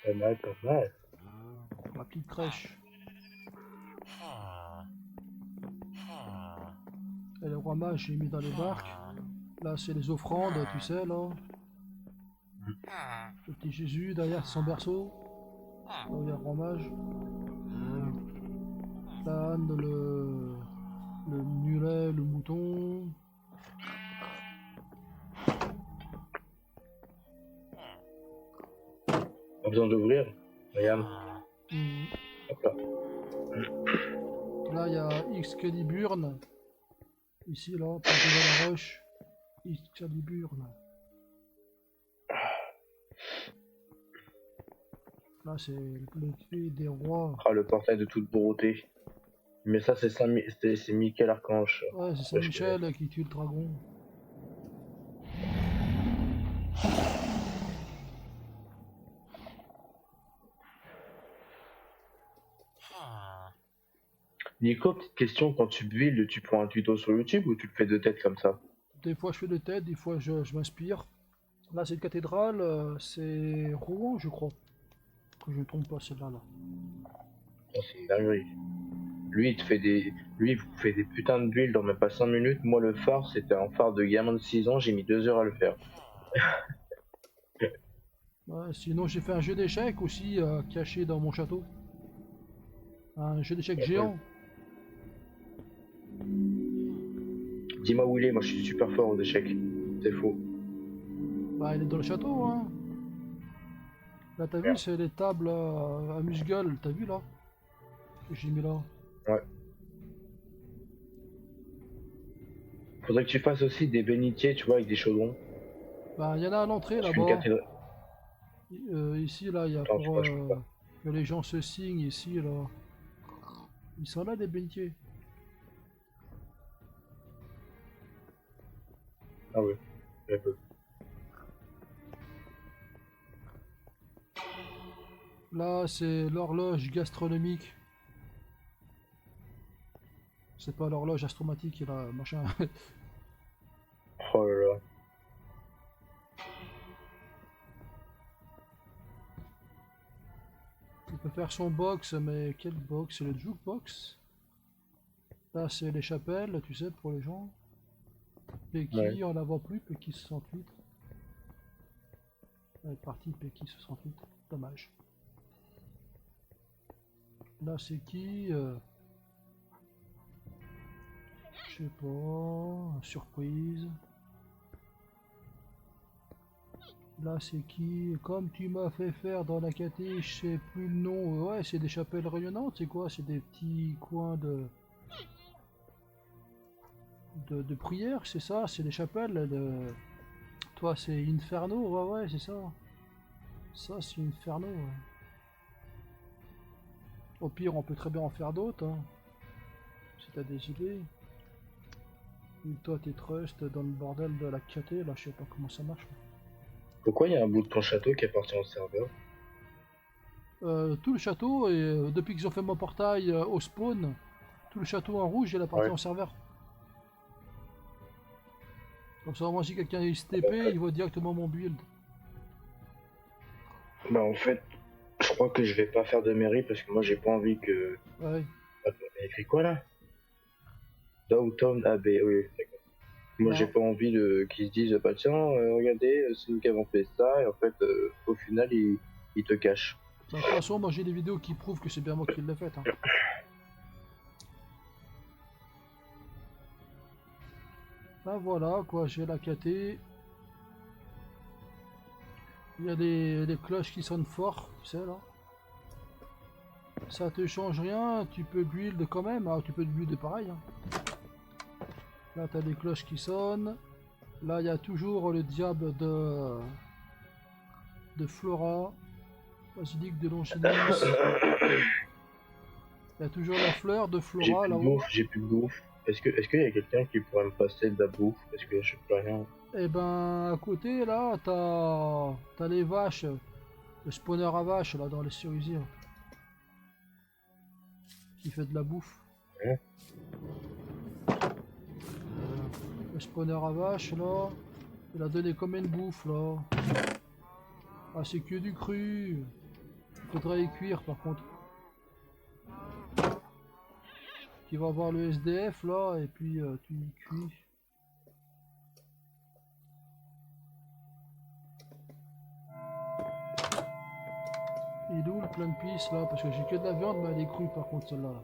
Pas mal, pas mal. La petite crèche. Et le roi mage, j'ai mis dans les barques. Là, c'est les offrandes, tu sais, là. Le petit Jésus, derrière, c'est son berceau. Là où il y a le roi mage. L'âne, le mulet, le mouton. Pas besoin d'ouvrir. Regarde. Hmm. Hop là. Là, il y a Excaliburn. Ici, là, pour trouver la roche. Excaliburn. Là, c'est le clé des rois. Ah, le portail de toute beauté. Mais ça, c'est Michael Archange. Ouais, c'est Ouais, je connais. Saint-Michel qui tue le dragon. Nico, petite question, quand tu builds, tu prends un tuto sur YouTube ou tu le fais de tête comme ça? Des fois, je fais de tête, des fois, je m'inspire. Là, c'est une cathédrale, c'est Rouen, je crois. Que je ne me trompe pas, celle-là. Là. Oh, c'est une dinguerie. Lui, il vous fait des putains de builds en même pas 5 minutes. Moi, le phare, c'était un phare de gamin de 6 ans, j'ai mis 2 heures à le faire. Ouais, sinon, j'ai fait un jeu d'échecs aussi, caché dans mon château. Un jeu d'échecs géant. Dis-moi où il est, moi je suis super fort aux échecs. C'est faux. Bah, il est dans le château, hein. Là, t'as vu, Merde. c'est les tables amuse-gueule, t'as vu là? Que j'ai mis là. Ouais. Faudrait que tu fasses aussi des bénitiers, tu vois, avec des chaudrons. Bah, il y en a à l'entrée Parce qu'une là-bas. cathédrale. Ici, là, il y a Attends, tu pour vois, je peux pas. que les gens se signent ici, là. Ils sont là, des bénitiers. Ah ouais, je peux. Là, c'est l'horloge gastronomique. C'est pas l'horloge astromatique, là, machin. Oh là là. Il peut faire son box, mais quel box? C'est le jukebox. Là, c'est les chapelles, tu sais, pour les gens. Ouais. Pecky, on la voit plus, Pecky 68. Elle est partie, Pecky 68. Dommage. Là, c'est qui je sais pas. Surprise. Là, c'est qui? Comme tu m'as fait faire dans la caté, je sais plus le nom. Ouais, c'est des chapelles rayonnantes, c'est quoi? C'est des petits coins de prière, c'est ça? C'est des chapelles Toi, c'est Inferno, ouais, ouais, c'est ça. Ça, c'est Inferno, ouais. Au pire, on peut très bien en faire d'autres, hein, si t'as des idées. Et toi, t'es trust dans le bordel de la caté, là, je sais pas comment ça marche. Pourquoi il y a un bout de ton château qui appartient au serveur? Tout le château, et depuis qu'ils ont fait mon portail au spawn, tout le château en rouge, il appartient Ouais. au serveur. Comme ça, moi, si quelqu'un est STP, il voit directement mon build. Bah en fait, je crois que je vais pas faire de mairie parce que moi j'ai pas envie que... Ouais. Attends, il écrit quoi là? Downtown AB, oui, d'accord. Moi j'ai Non. pas envie qu'ils se disent, bah tiens, regardez, c'est nous qui avons fait ça, et en fait, au final, ils te cachent. Bah, de toute façon, moi, j'ai des vidéos qui prouvent que c'est bien moi qui l'ai fait. Hein. Bah voilà, quoi, j'ai la KT. Il y a des cloches qui sonnent fort, tu sais, là. Ça te change rien, tu peux build quand même, hein, tu peux build pareil. Hein. Là, t'as des cloches qui sonnent. Là, il y a toujours le diable de Flora. Basilique de Longinus. Il y a toujours la fleur de J'ai Flora plus de là-haut. bouffe, j'ai plus de bouffe. Est-ce qu'il y a quelqu'un qui pourrait me passer de la bouffe? Parce que je sais plus rien. Et ben à côté là, t'as les vaches, le spawner à vaches là dans les cerisiers qui fait de la bouffe. Ouais. Le spawner à vaches là, il a donné combien de bouffe là? Ah c'est que du cru. Il faudrait y cuire par contre. Tu vas voir le SDF là et puis tu y cuis. Il est où le plein de pisse là? Parce que j'ai que de la viande mais elle est crue par contre celle-là.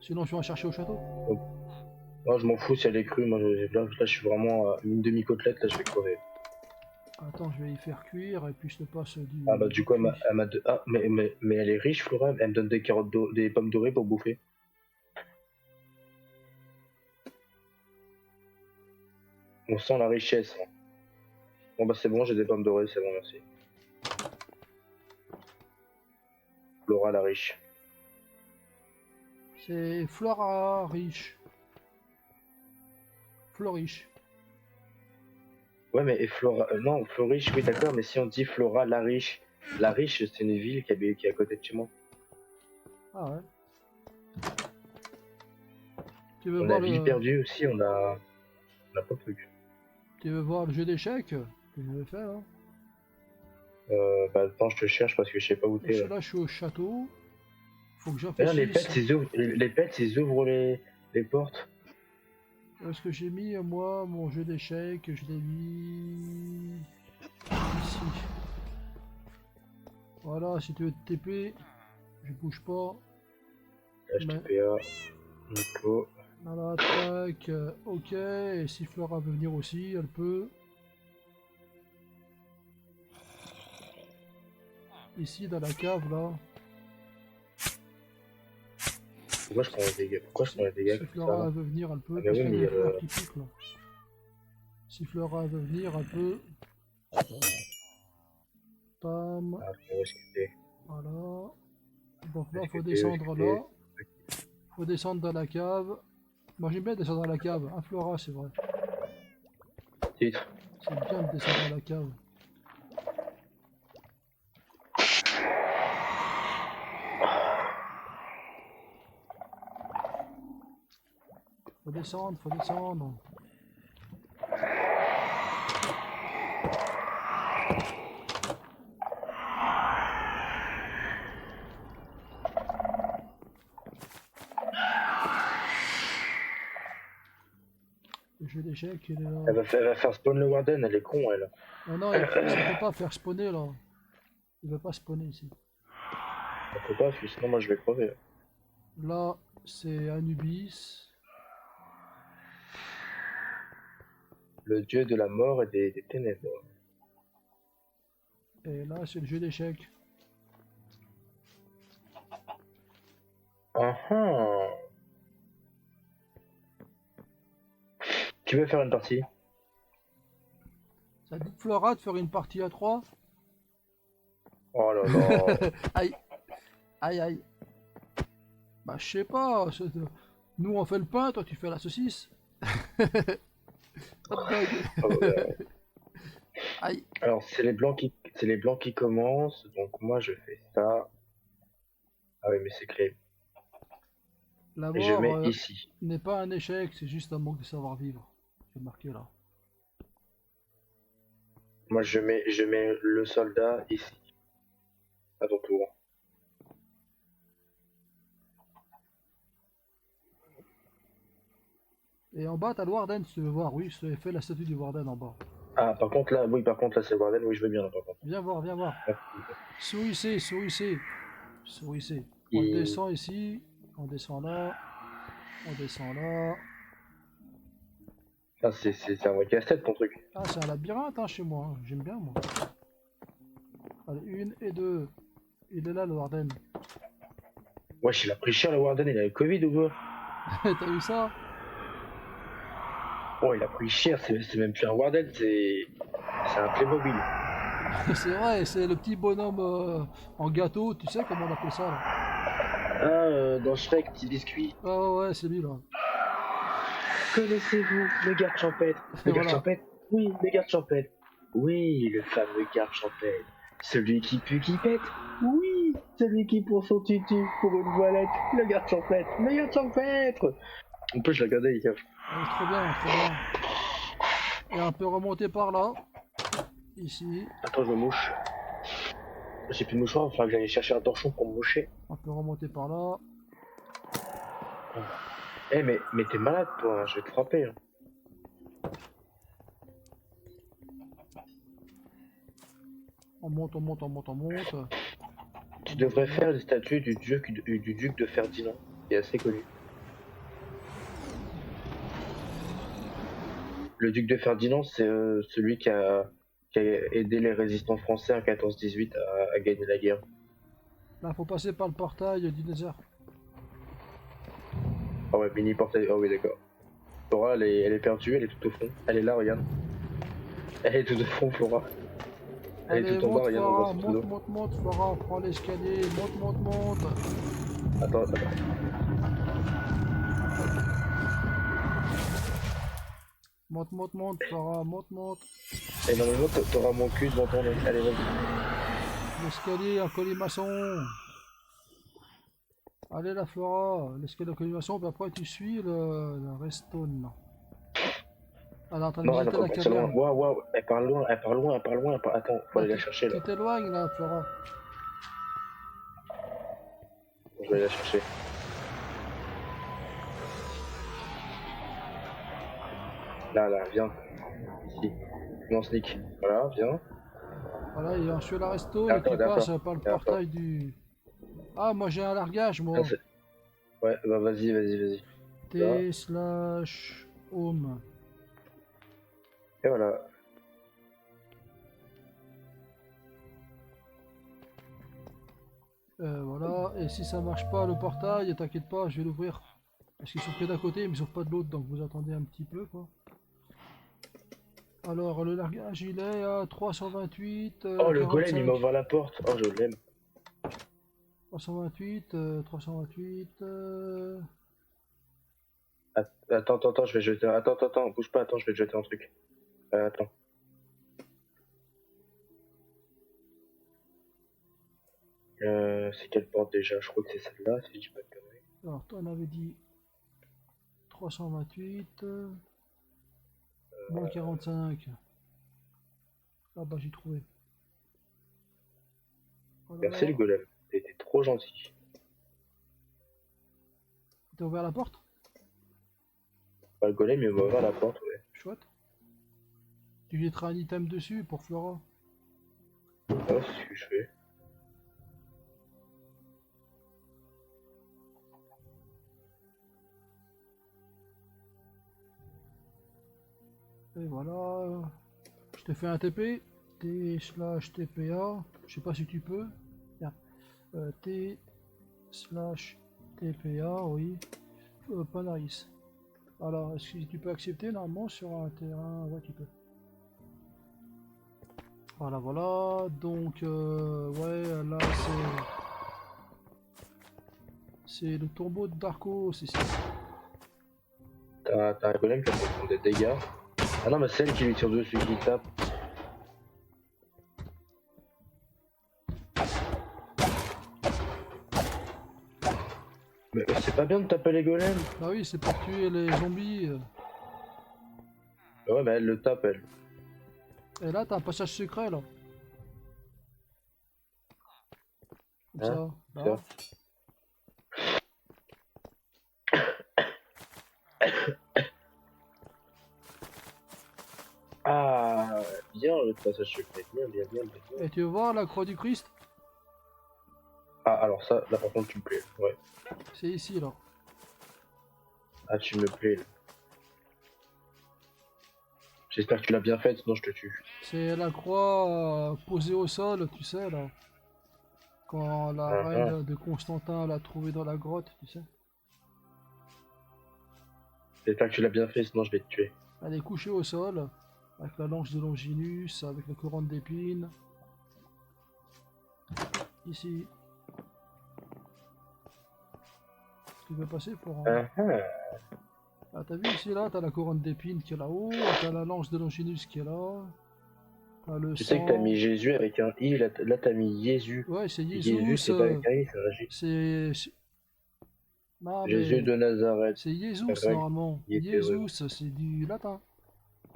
Sinon je vais en chercher au château. Moi je m'en fous si elle est crue, moi là je suis vraiment à une demi-côtelette, là je vais crever. Attends, je vais y faire cuire et puis je te passe du. Ah bah du coup cuit. ah mais elle est riche Flora, elle me donne des carottes des pommes dorées pour bouffer. On sent la richesse. Hein. Bon bah c'est bon, j'ai des pommes dorées, c'est bon, merci. Flora la riche. C'est Flora riche. Floriche. Ouais mais et Flora, non Floriche, oui d'accord, mais si on dit Flora la riche c'est une ville qui est à côté de chez moi. Ah ouais. Tu veux On voir a ville le. perdue aussi, on a pas de truc. Tu veux voir le jeu d'échecs que j'avais fait là? Bah attends, je te cherche parce que je sais pas où t'es là. Là, je suis au château. Faut que D'ailleurs j'infléchisse. les pets ils ouvrent les portes. Où est-ce que j'ai mis moi mon jeu d'échecs? Je l'ai mis ici. Voilà, si tu veux te TP, je bouge pas. Mais HTPA, Nico. voilà, tac, ok. Et si Flora veut venir aussi, elle peut. Ici dans la cave là. Pourquoi je prends les dégâts? Pourquoi je prends les dégâts Si comme Flora ça? veut venir, elle peut. Ah, mais Parce oui, qu'il y a mais des fleurs qui piquent là. Si Flora veut venir, elle peut. Pam. Ah, où est-ce que t'es? Voilà. Donc là, Est-ce faut que t'es? Est-ce descendre que là. t'es? Faut descendre dans la cave. Moi j'aime bien descendre dans la cave. Un Flora, c'est vrai. Titre. C'est bien de descendre dans la cave. Faut descendre, faut descendre. Le jeu d'échecs, il est là. Elle va faire spawn le Warden, elle est con elle. Ah non, ça peut pas faire spawner là. Il veut pas spawner ici. Elle peut pas, sinon moi je vais crever. Là, c'est Anubis. Le dieu de la mort et des ténèbres. Et là, c'est le jeu d'échecs. Ah ah. Qui veut faire une partie? Ça dit Flora de faire une partie à 3. Oh là là. Aïe, aïe, aïe. Bah, je sais pas. Nous, on fait le pain, toi, tu fais la saucisse. Hot dog. Oh, ouais. Aïe. Alors c'est les blancs qui commencent, donc moi je fais ça. Ah oui mais c'est clé. La Et je mort mets ici. n'est pas un échec, c'est juste un manque de savoir-vivre. C'est marqué là. Moi je mets le soldat ici. À ton tour. Et en bas, t'as le Warden, si tu veux voir. Oui, je t'avais fait la statue du Warden en bas. Ah par contre là c'est le Warden, oui je veux bien là par contre. Viens voir, viens voir. Sourissez, sourissez. Sourissez. On Et- descend ici, on descend là, on descend là. Ah c'est un vrai casse-tête ton truc. Ah, c'est un labyrinthe hein, chez moi, hein. J'aime bien moi. Allez, 1 et 2. Il est là le Warden. Wesh il a pris cher le Warden, il a le Covid ou quoi? T'as vu ça? Oh il a pris cher, c'est même plus un Warden, c'est un Playmobil. C'est vrai, c'est le petit bonhomme en gâteau, tu sais comment on appelle ça là? dans Shrek, petit biscuit. Ah ouais, ouais, c'est lui là. Connaissez-vous le garde champêtre? Le garde Voilà. champêtre? Oui, le garde champêtre. Oui, le fameux garde champêtre. Celui qui pue, qui pète. Oui, celui qui pour son tutu pour une voilette. Le garde champêtre. Le garde champêtre. En plus, je l'ai regardé hier. Ouais, trop bien, trop bien. Et on peut remonter par là. Ici. Attends, je me mouche. J'ai plus de mouchoir, il faudra que j'aille chercher un torchon pour me moucher. On peut remonter par là. Eh, mais t'es malade, toi, hein, je vais te frapper. Hein. On monte, on monte, on monte, on monte. Tu devrais faire les statues du duc de Ferdinand, qui est assez connu. Le duc de Ferdinand, c'est celui qui a aidé les résistants français en 14-18 à gagner la guerre. Là, faut passer par le portail du désert. Ah ouais, mini portail, ah oui, d'accord. Flora, elle est perdue, elle est tout au fond. Elle est là, regarde. Elle est tout au fond, Flora. Elle est Allez, tout en bas, monte, regarde, on voit Flora, son monte, pseudo. monte, monte, Flora, prends l'escalier, monte, monte, monte. Attends. Monte, monte, monte, Flora, monte, monte. Et normalement, t'auras mon cul devant ton nez. Allez, vas-y. L'escalier en colimaçon. Allez, la Flora, l'escalier en colimaçon, puis après tu suis le redstone. Elle est en train de Non, elle visiter va la pas partir loin. caverne. Waouh, waouh, elle parle loin, elle parle loin, elle parle loin. Attends, faut Bah, aller la chercher là. tu t'éloignes là, Flora. Je vais aller la chercher. Là, viens. Ici. Non, sneak. Voilà, viens. Voilà, il y a un cheval à resto et Attends, qui passe d'accord. par le D'accord. portail du... Ah, moi j'ai un largage, Ah, moi. ouais, bah vas-y. Là. T/home. Et voilà. Voilà, et si ça marche pas le portail, t'inquiète pas, je vais l'ouvrir. Parce qu'ils sont que d'un côté, mais ils sont pas de l'autre, donc vous attendez un petit peu quoi. Alors le largage il est à 328, Oh, le golem, il m'a 45. ouvert la porte. Oh, je l'aime. 328, 328. Attends, je vais jeter. Attends, bouge pas, attends, je vais te jeter un truc. Attends. C'est quelle porte déjà? Je crois que c'est celle-là, si je dis pas de conneries. Alors toi on avait dit 328, moins 45. Ah bah j'ai trouvé. Merci le Voilà. golem. T'étais trop gentil. T'as ouvert la porte? Bah, le golem, il m'a ouvert la porte, ouais. Chouette. Tu jetteras un item dessus pour Flora. Ouais, c'est ce que je fais. Et voilà. Je te fais un TP. T/TPA. Je sais pas si tu peux. Tiens. T/TPA, oui. Panaris. Alors, est-ce que tu peux accepter normalement sur un terrain? Ouais, tu peux. Voilà, voilà. Donc, ouais, là, c'est le tombeau de Darko, c'est ici. T'as un golem qui va te prendre des dégâts. Ah non, mais c'est elle qui lui tire dessus, qui tape. Mais c'est pas bien de taper les golems. Bah oui, c'est pour tuer les zombies. Ouais, mais elle le tape, elle. Et là, t'as un passage secret, là. Comme Hein? ça. Là. Ça. Ah, bien le passage secret. Bien. Et tu veux voir la croix du Christ? Ah, alors ça, là par contre, tu me plais. Ouais. C'est ici, là. Ah, tu me plais, là. J'espère que tu l'as bien faite, sinon je te tue. C'est la croix posée au sol, tu sais, là. Quand la Ah, ah. reine de Constantin l'a trouvée dans la grotte, tu sais. J'espère que tu l'as bien fait, sinon je vais te tuer. Elle est couchée au sol, avec la lance de Longinus, avec la couronne d'épines. Ici. Tu veux passer pour... Ah, ah. Ah, t'as vu ici, là, t'as la couronne d'épines qui est là-haut, t'as la lance de Longinus qui est là, t'as le Tu sais que t'as sang... mis Jésus avec un I, là t'as mis Jésus. Ouais, c'est Jésus, Jesus, c'est pas avec un I, c'est un J. c'est... Non, Jésus mais de Nazareth. c'est Jesus, Grec, normalement. il est hébreu. Jesus, c'est du latin.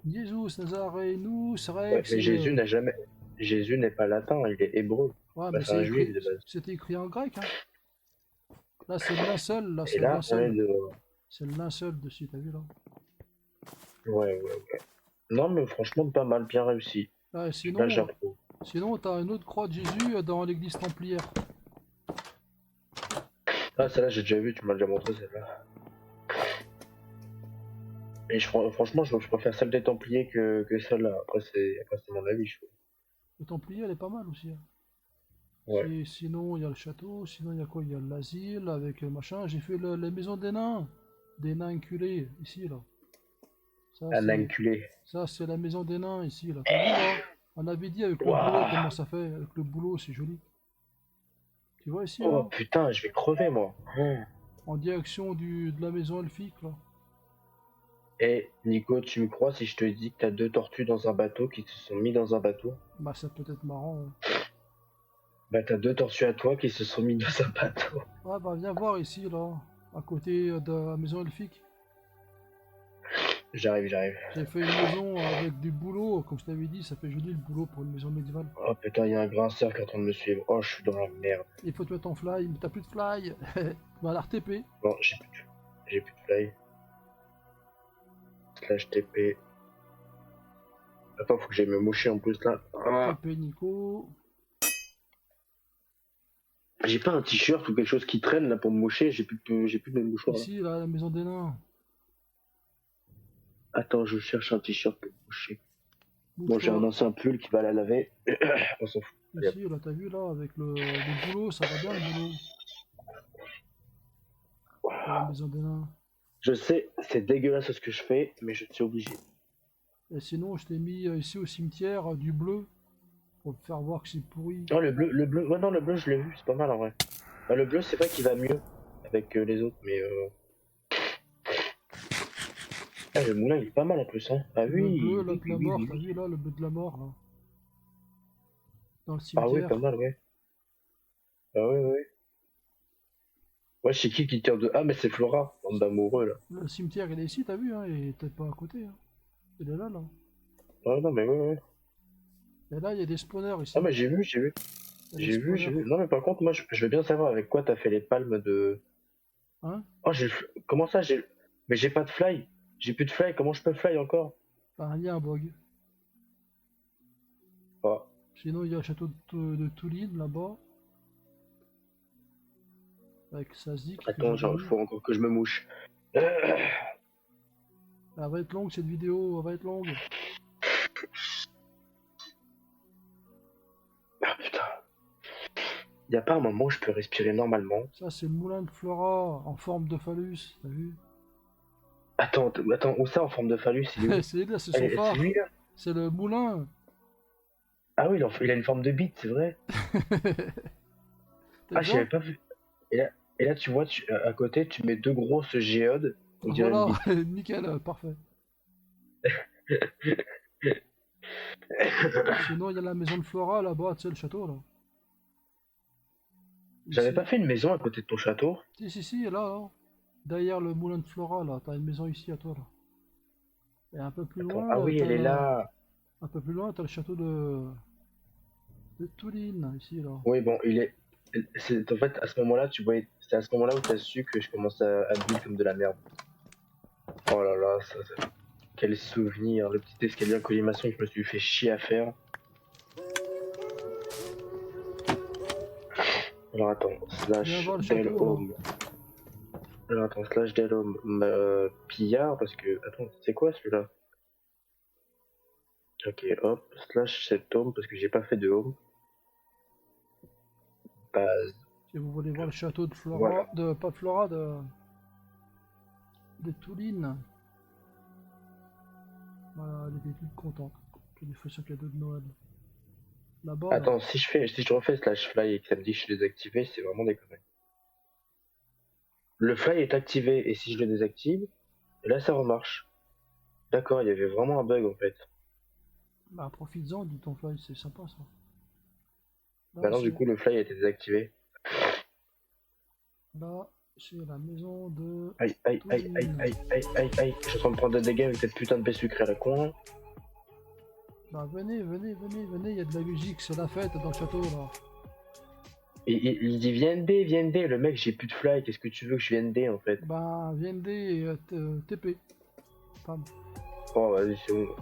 Jesus, Nazarenus, Ouais, Rex... mais Jésus n'a jamais. Jésus n'est pas latin, il est hébreu. Ouais, Bah, mais c'est un juif de base. c'était écrit en grec, hein. Là, c'est le linceul, là, Et c'est le là, on est linceul. de. C'est le linceul dessus, t'as vu, là? Ouais, ouais, ouais. Non, mais franchement, pas mal, bien réussi. Ah, et Là, sinon, j'approuve. sinon, t'as une autre croix de Jésus dans l'église templière. Ah, celle-là, j'ai déjà vu, tu m'as déjà montré celle-là. Et franchement, je préfère celle des Templiers que celle-là. Après, c'est mon avis, je trouve. Le templier, elle est pas mal aussi, hein. Ouais. Sinon, il y a le château, sinon, il y a quoi? Il y a l'asile avec machin. J'ai fait la maison des nains inculés, ici, là. Ça, Un c'est enculé. ça, c'est la maison des nains, ici, là. T'as vu, là? On avait dit avec le boulot, Waouh. comment ça fait? Avec le boulot, c'est joli. Tu vois ici, Oh là? putain, je vais crever, moi. En direction de la maison elfique, là. Et Nico, tu me crois si je te dis que t'as deux tortues dans un bateau qui se sont mis dans un bateau? Bah, ça peut être marrant, hein. Bah, t'as deux tortues à toi qui se sont mis dans un bateau. Ouais, bah, viens voir ici, là. À côté de la maison elfique. J'arrive, j'arrive. J'ai fait une maison avec du boulot, comme je t'avais dit, ça fait joli le boulot pour une maison médiévale. Oh putain, il y a un grinceur qui est en train de me suivre. Oh, je suis dans la merde. Il faut te mettre en fly, mais t'as plus de fly. Bah, la RTP. Bon, j'ai plus de fly. Slash TP. Attends, faut que j'aille me moucher en plus là. Ah. TP Nico. J'ai pas un t-shirt ou quelque chose qui traîne là pour me moucher, j'ai plus de mouchoir là. Ici, là, la maison des nains. Attends, je cherche un t-shirt pour me moucher. Bon, j'ai un Bouge-toi. ancien pull qui va la laver. On s'en fout. Allez, hop. Ici, là, t'as vu, là, avec le boulot, ça va bien le boulot. Pour la maison des nains. Je sais, c'est dégueulasse ce que je fais, mais je suis obligé. Et sinon, je t'ai mis ici au cimetière du bleu. Pour te faire voir que c'est pourri. Oh, le bleu, ouais, non, le bleu, je l'ai vu, c'est pas mal en vrai. Bah, le bleu, c'est vrai qu'il va mieux avec les autres, mais ah, le moulin, il est pas mal en plus, hein. Ah Le oui, bleu, là, oui, de oui, la oui, mort, oui, t'as oui. vu, là, le bleu de la mort, là. Dans le Ah oui, pas cimetière. mal, ouais. Ah oui, oui. Ouais, c'est qui tire de... Ah, mais c'est Flora, bande d'amoureux, là. Le cimetière, il est ici, t'as vu, hein, il est peut-être pas à côté, hein. Il est là, là. Ah non, mais ouais, ouais. Et là, il y a des spawners Ah, ici. mais j'ai vu, j'ai vu. Il y a des J'ai vu, j'ai spawners. vu. Non, mais par contre, moi, je veux bien savoir avec quoi t'as fait les palmes de... Hein? Oh, comment ça, j'ai... Mais j'ai pas de fly. J'ai plus de fly, comment je peux fly encore? Ah, il y a un bug. Ah, Sinon, il y a le château de Touline, là-bas. Avec Sazik, que attends, j'avais genre, mis. faut encore que je me mouche. Elle va être longue, cette vidéo, elle va être longue. Ah, putain. Y a pas un moment où je peux respirer normalement? Ça, c'est le moulin de Flora, en forme de phallus, t'as vu? Attends, où ça en forme de phallus, il est où? C'est là, c'est Ah, son c'est phare. lui, là? C'est le moulin. Ah oui, il a une forme de bite, c'est vrai. T'as Ah, vu j'avais ça? pas vu. Et là, tu vois, à côté, tu mets deux grosses géodes, on dirait une Voilà, bite. nickel, parfait. Sinon, il y a la maison de Flora là-bas, tu sais, le château là. J'avais Ici. pas fait une maison à côté de ton château? Si, là, là. Derrière le moulin de Flora là, t'as une maison ici à toi là. Et un peu plus Attends, loin, ah oui, elle est là. un peu plus loin, t'as le château de Touline, ici là. Oui, bon, en fait, à ce moment-là, c'est à ce moment-là où t'as su que je commençais à build comme de la merde. Oh là là, quel souvenir, le petit escalier en colimaçon que je me suis fait chier à faire. Alors attends, Viens slash voir le del château là. home. Alors attends, slash del home, pillard, parce que, attends, c'est quoi celui-là? Ok, hop, slash set home, parce que j'ai pas fait de home. Base, Si vous voulez voir le château de Flora, voilà. pas de Flora, de Touline. Voilà, elle était toute contente. Qu'elle lui fait son cadeau de Noël. Là-bas, là. Attends, si je refais slash fly et que ça me dit que je suis désactivé, c'est vraiment des conneries. Le fly est activé, et si je le désactive, là ça remarche. D'accord, il y avait vraiment un bug en fait. Bah, profites-en du ton fly, c'est sympa ça. Là, Maintenant, du c'est coup, le fly a été désactivé. là, c'est la maison de Aïe, aïe, aïe, aïe, Twin. aïe, aïe, aïe, aïe. Je suis en train de prendre des dégâts avec cette putain de baie sucrée à la con. Bah, venez, venez, venez, venez, il y a de la musique, c'est la fête dans le château là. Et il dit viens D. Le mec, j'ai plus de fly. Qu'est-ce que tu veux que je vienne D en fait? Bah, viens et TP. Pam. Oh, vas-y, c'est bon.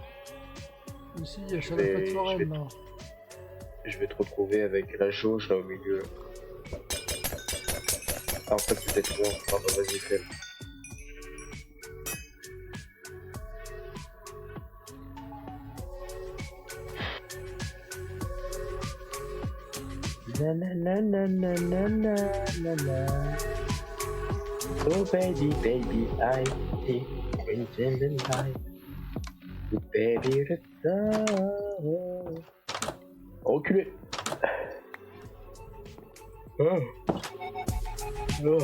Ici, Je c'est la fête vais, je vais, foraine là. je vais te retrouver avec la jauge là au milieu. Ah, en fait, peut-être moi. Pardon, vas-y, fais. Na na na na na na na na na. Oh baby, baby, I see things in the night. Oh baby, the sun. Reculez. Oh. Oh.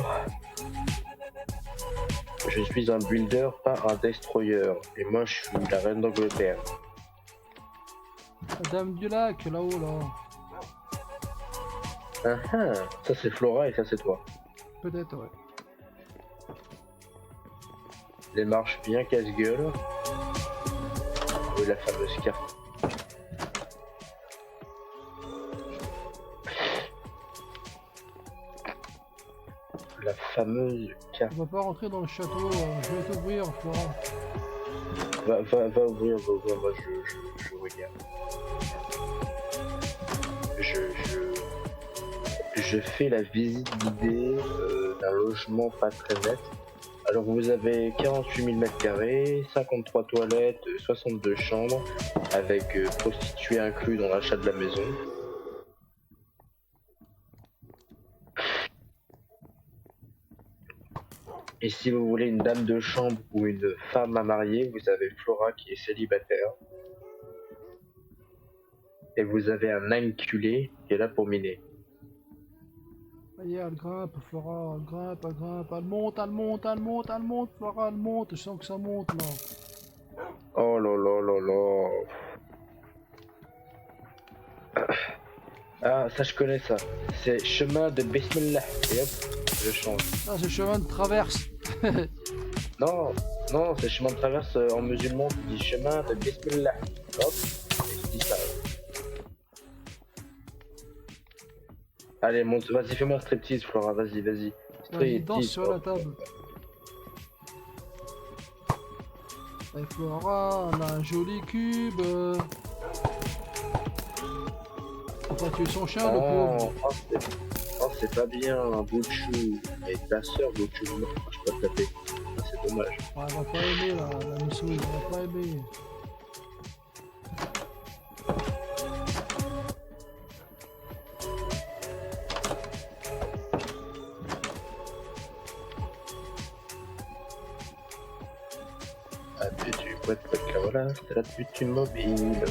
Je suis un builder, pas un destroyer. Et moi, je suis la reine d'Angleterre. La dame du lac là-haut là. Ah ah, ça c'est Flora et ça c'est toi. Peut-être, ouais. Les marches bien casse-gueule. Oui, la fameuse carte. La fameuse carte. On va pas rentrer dans le château, je vais t'ouvrir, Flora. Va ouvrir, moi je regarde. Je fais la visite guidée d'un logement pas très net. Alors vous avez 48 000 m², 53 toilettes, 62 chambres, avec prostituées inclus dans l'achat de la maison. Et si vous voulez une dame de chambre ou une femme à marier, vous avez Flora qui est célibataire. Et vous avez un inculé qui est là pour miner. Allez, elle grimpe, Flora, elle grimpe, elle grimpe, elle monte, elle monte, elle monte, elle monte, Flora, elle monte, je sens que ça monte là. Oh là là là là. Ah, ça je connais ça. C'est chemin de Bismillah. Et hop, je change. Ah, c'est le chemin de traverse. Non, non, c'est chemin de traverse en musulman qui dit chemin de Bismillah. Hop, et je dis ça. Allez, monte, vas-y, fais-moi un striptease, Flora, vas-y, vas-y. Vas-y, danse Striptease. sur la table. Et Flora, elle a un joli cube. Faut pas tuer son chien, le pauvre. C'est pas bien, un bout de chou. Et ta soeur, bout de chou, non, je peux pas te taper. Ah, c'est dommage. Ouais, elle va pas aimer la missouille, elle va pas aimer. Ah, tu poète, voilà, c'était la pute mobile.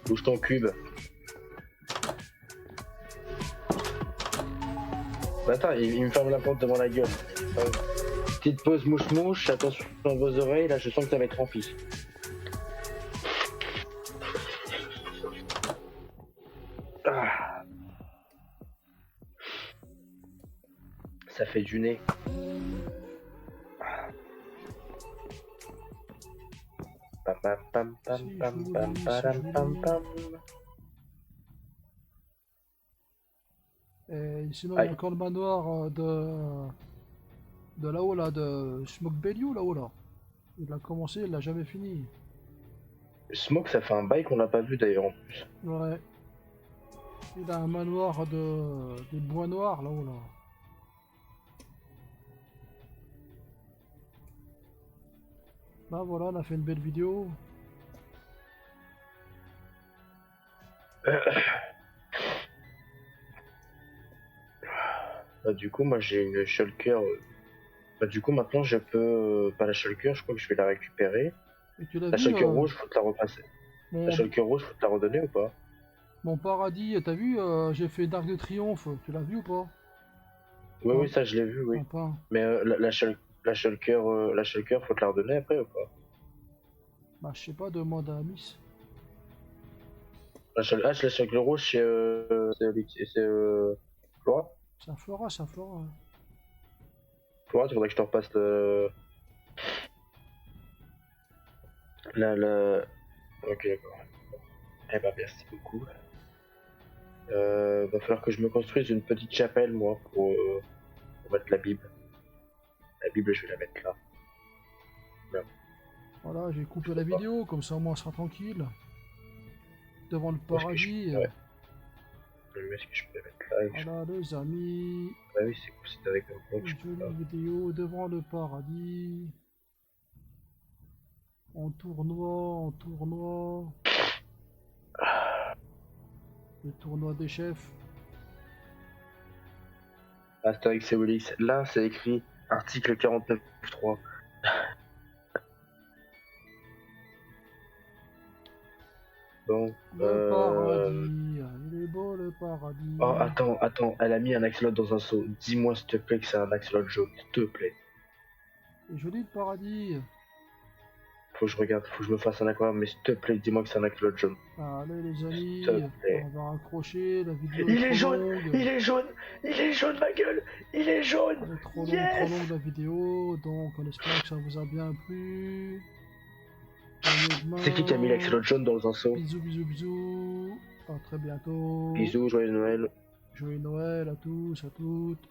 Bouge ton cube. Bah, attends, il me ferme la porte devant la gueule. Petite pause mouche-mouche, attention à vos oreilles, là je sens que ça va être rempli. Ah. Ça fait du nez. Pam pam pam pam pam pam pam pam pam. Et sinon, il y a encore le manoir de là-haut, là, de Smoke Bellew, là-haut, là. Il a commencé, il l'a jamais fini. Smoke, ça fait un bail qu'on n'a pas vu d'ailleurs en plus. Ouais. Il a un manoir des bois noirs, là-haut, là. Là, voilà, on a fait une belle vidéo. Bah, du coup, moi j'ai une shulker. Bah, du coup, maintenant je peux. Pas la shulker, je crois que je vais la récupérer. Et tu l'as La vu, shulker rouge, faut te la repasser. mon, La shulker rouge, faut te la redonner ou pas? Mon paradis, t'as vu, j'ai fait d'Arc de Triomphe, tu l'as vu ou pas? Oui, En, oui, ça je l'ai vu, oui. en pain. Mais la Shulker, faut te la redonner après ou pas? Bah, je sais pas, demande à Miss. La Shulker rouge, c'est Flora? Ça fera, ça fera. Flora, tu voudrais que je te repasse la... Ok, d'accord. Eh ben, merci beaucoup. Va falloir que je me construise une petite chapelle, moi, pour mettre la Bible. La Bible, je vais la mettre là. Merde, Voilà, j'ai je coupé la peux pas. vidéo, comme ça au moins on sera tranquille. Devant le Où est-ce que je paradis. peux... Ouais. Où est-ce que je peux la mettre là et que je... Voilà les amis, Ah oui, c'est avec un bloc, je une peux pas. jolie vidéo devant le paradis. En tournoi, en tournoi. Le tournoi des chefs. Astérix et Obélix. Là, c'est écrit article 49.3. Bon, Le paradis, il est beau le Oh, paradis. attends, elle a mis un axolote dans un seau. Dis-moi s'il te plaît que c'est un axolote jaune, s'il te plaît. C'est joli le paradis. Faut que je regarde, faut que je me fasse un aquarium, mais s'il te plaît, dis-moi que c'est un axolote jaune. Allez les S'il te amis, on plaît. va raccrocher, la vidéo est Il est trop jaune, longue. il est jaune, il est jaune ma gueule, il est jaune. Elle est trop Yes. longue la vidéo, donc on espère que ça vous a bien plu. Poignée de C'est qui a mis main. l'axolote jaune dans un seau? Bisous, bisous, bisous. À très bientôt. Bisous, joyeux Noël. Joyeux Noël à tous, à toutes.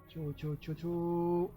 Ciao, ciao, ciao, ciao.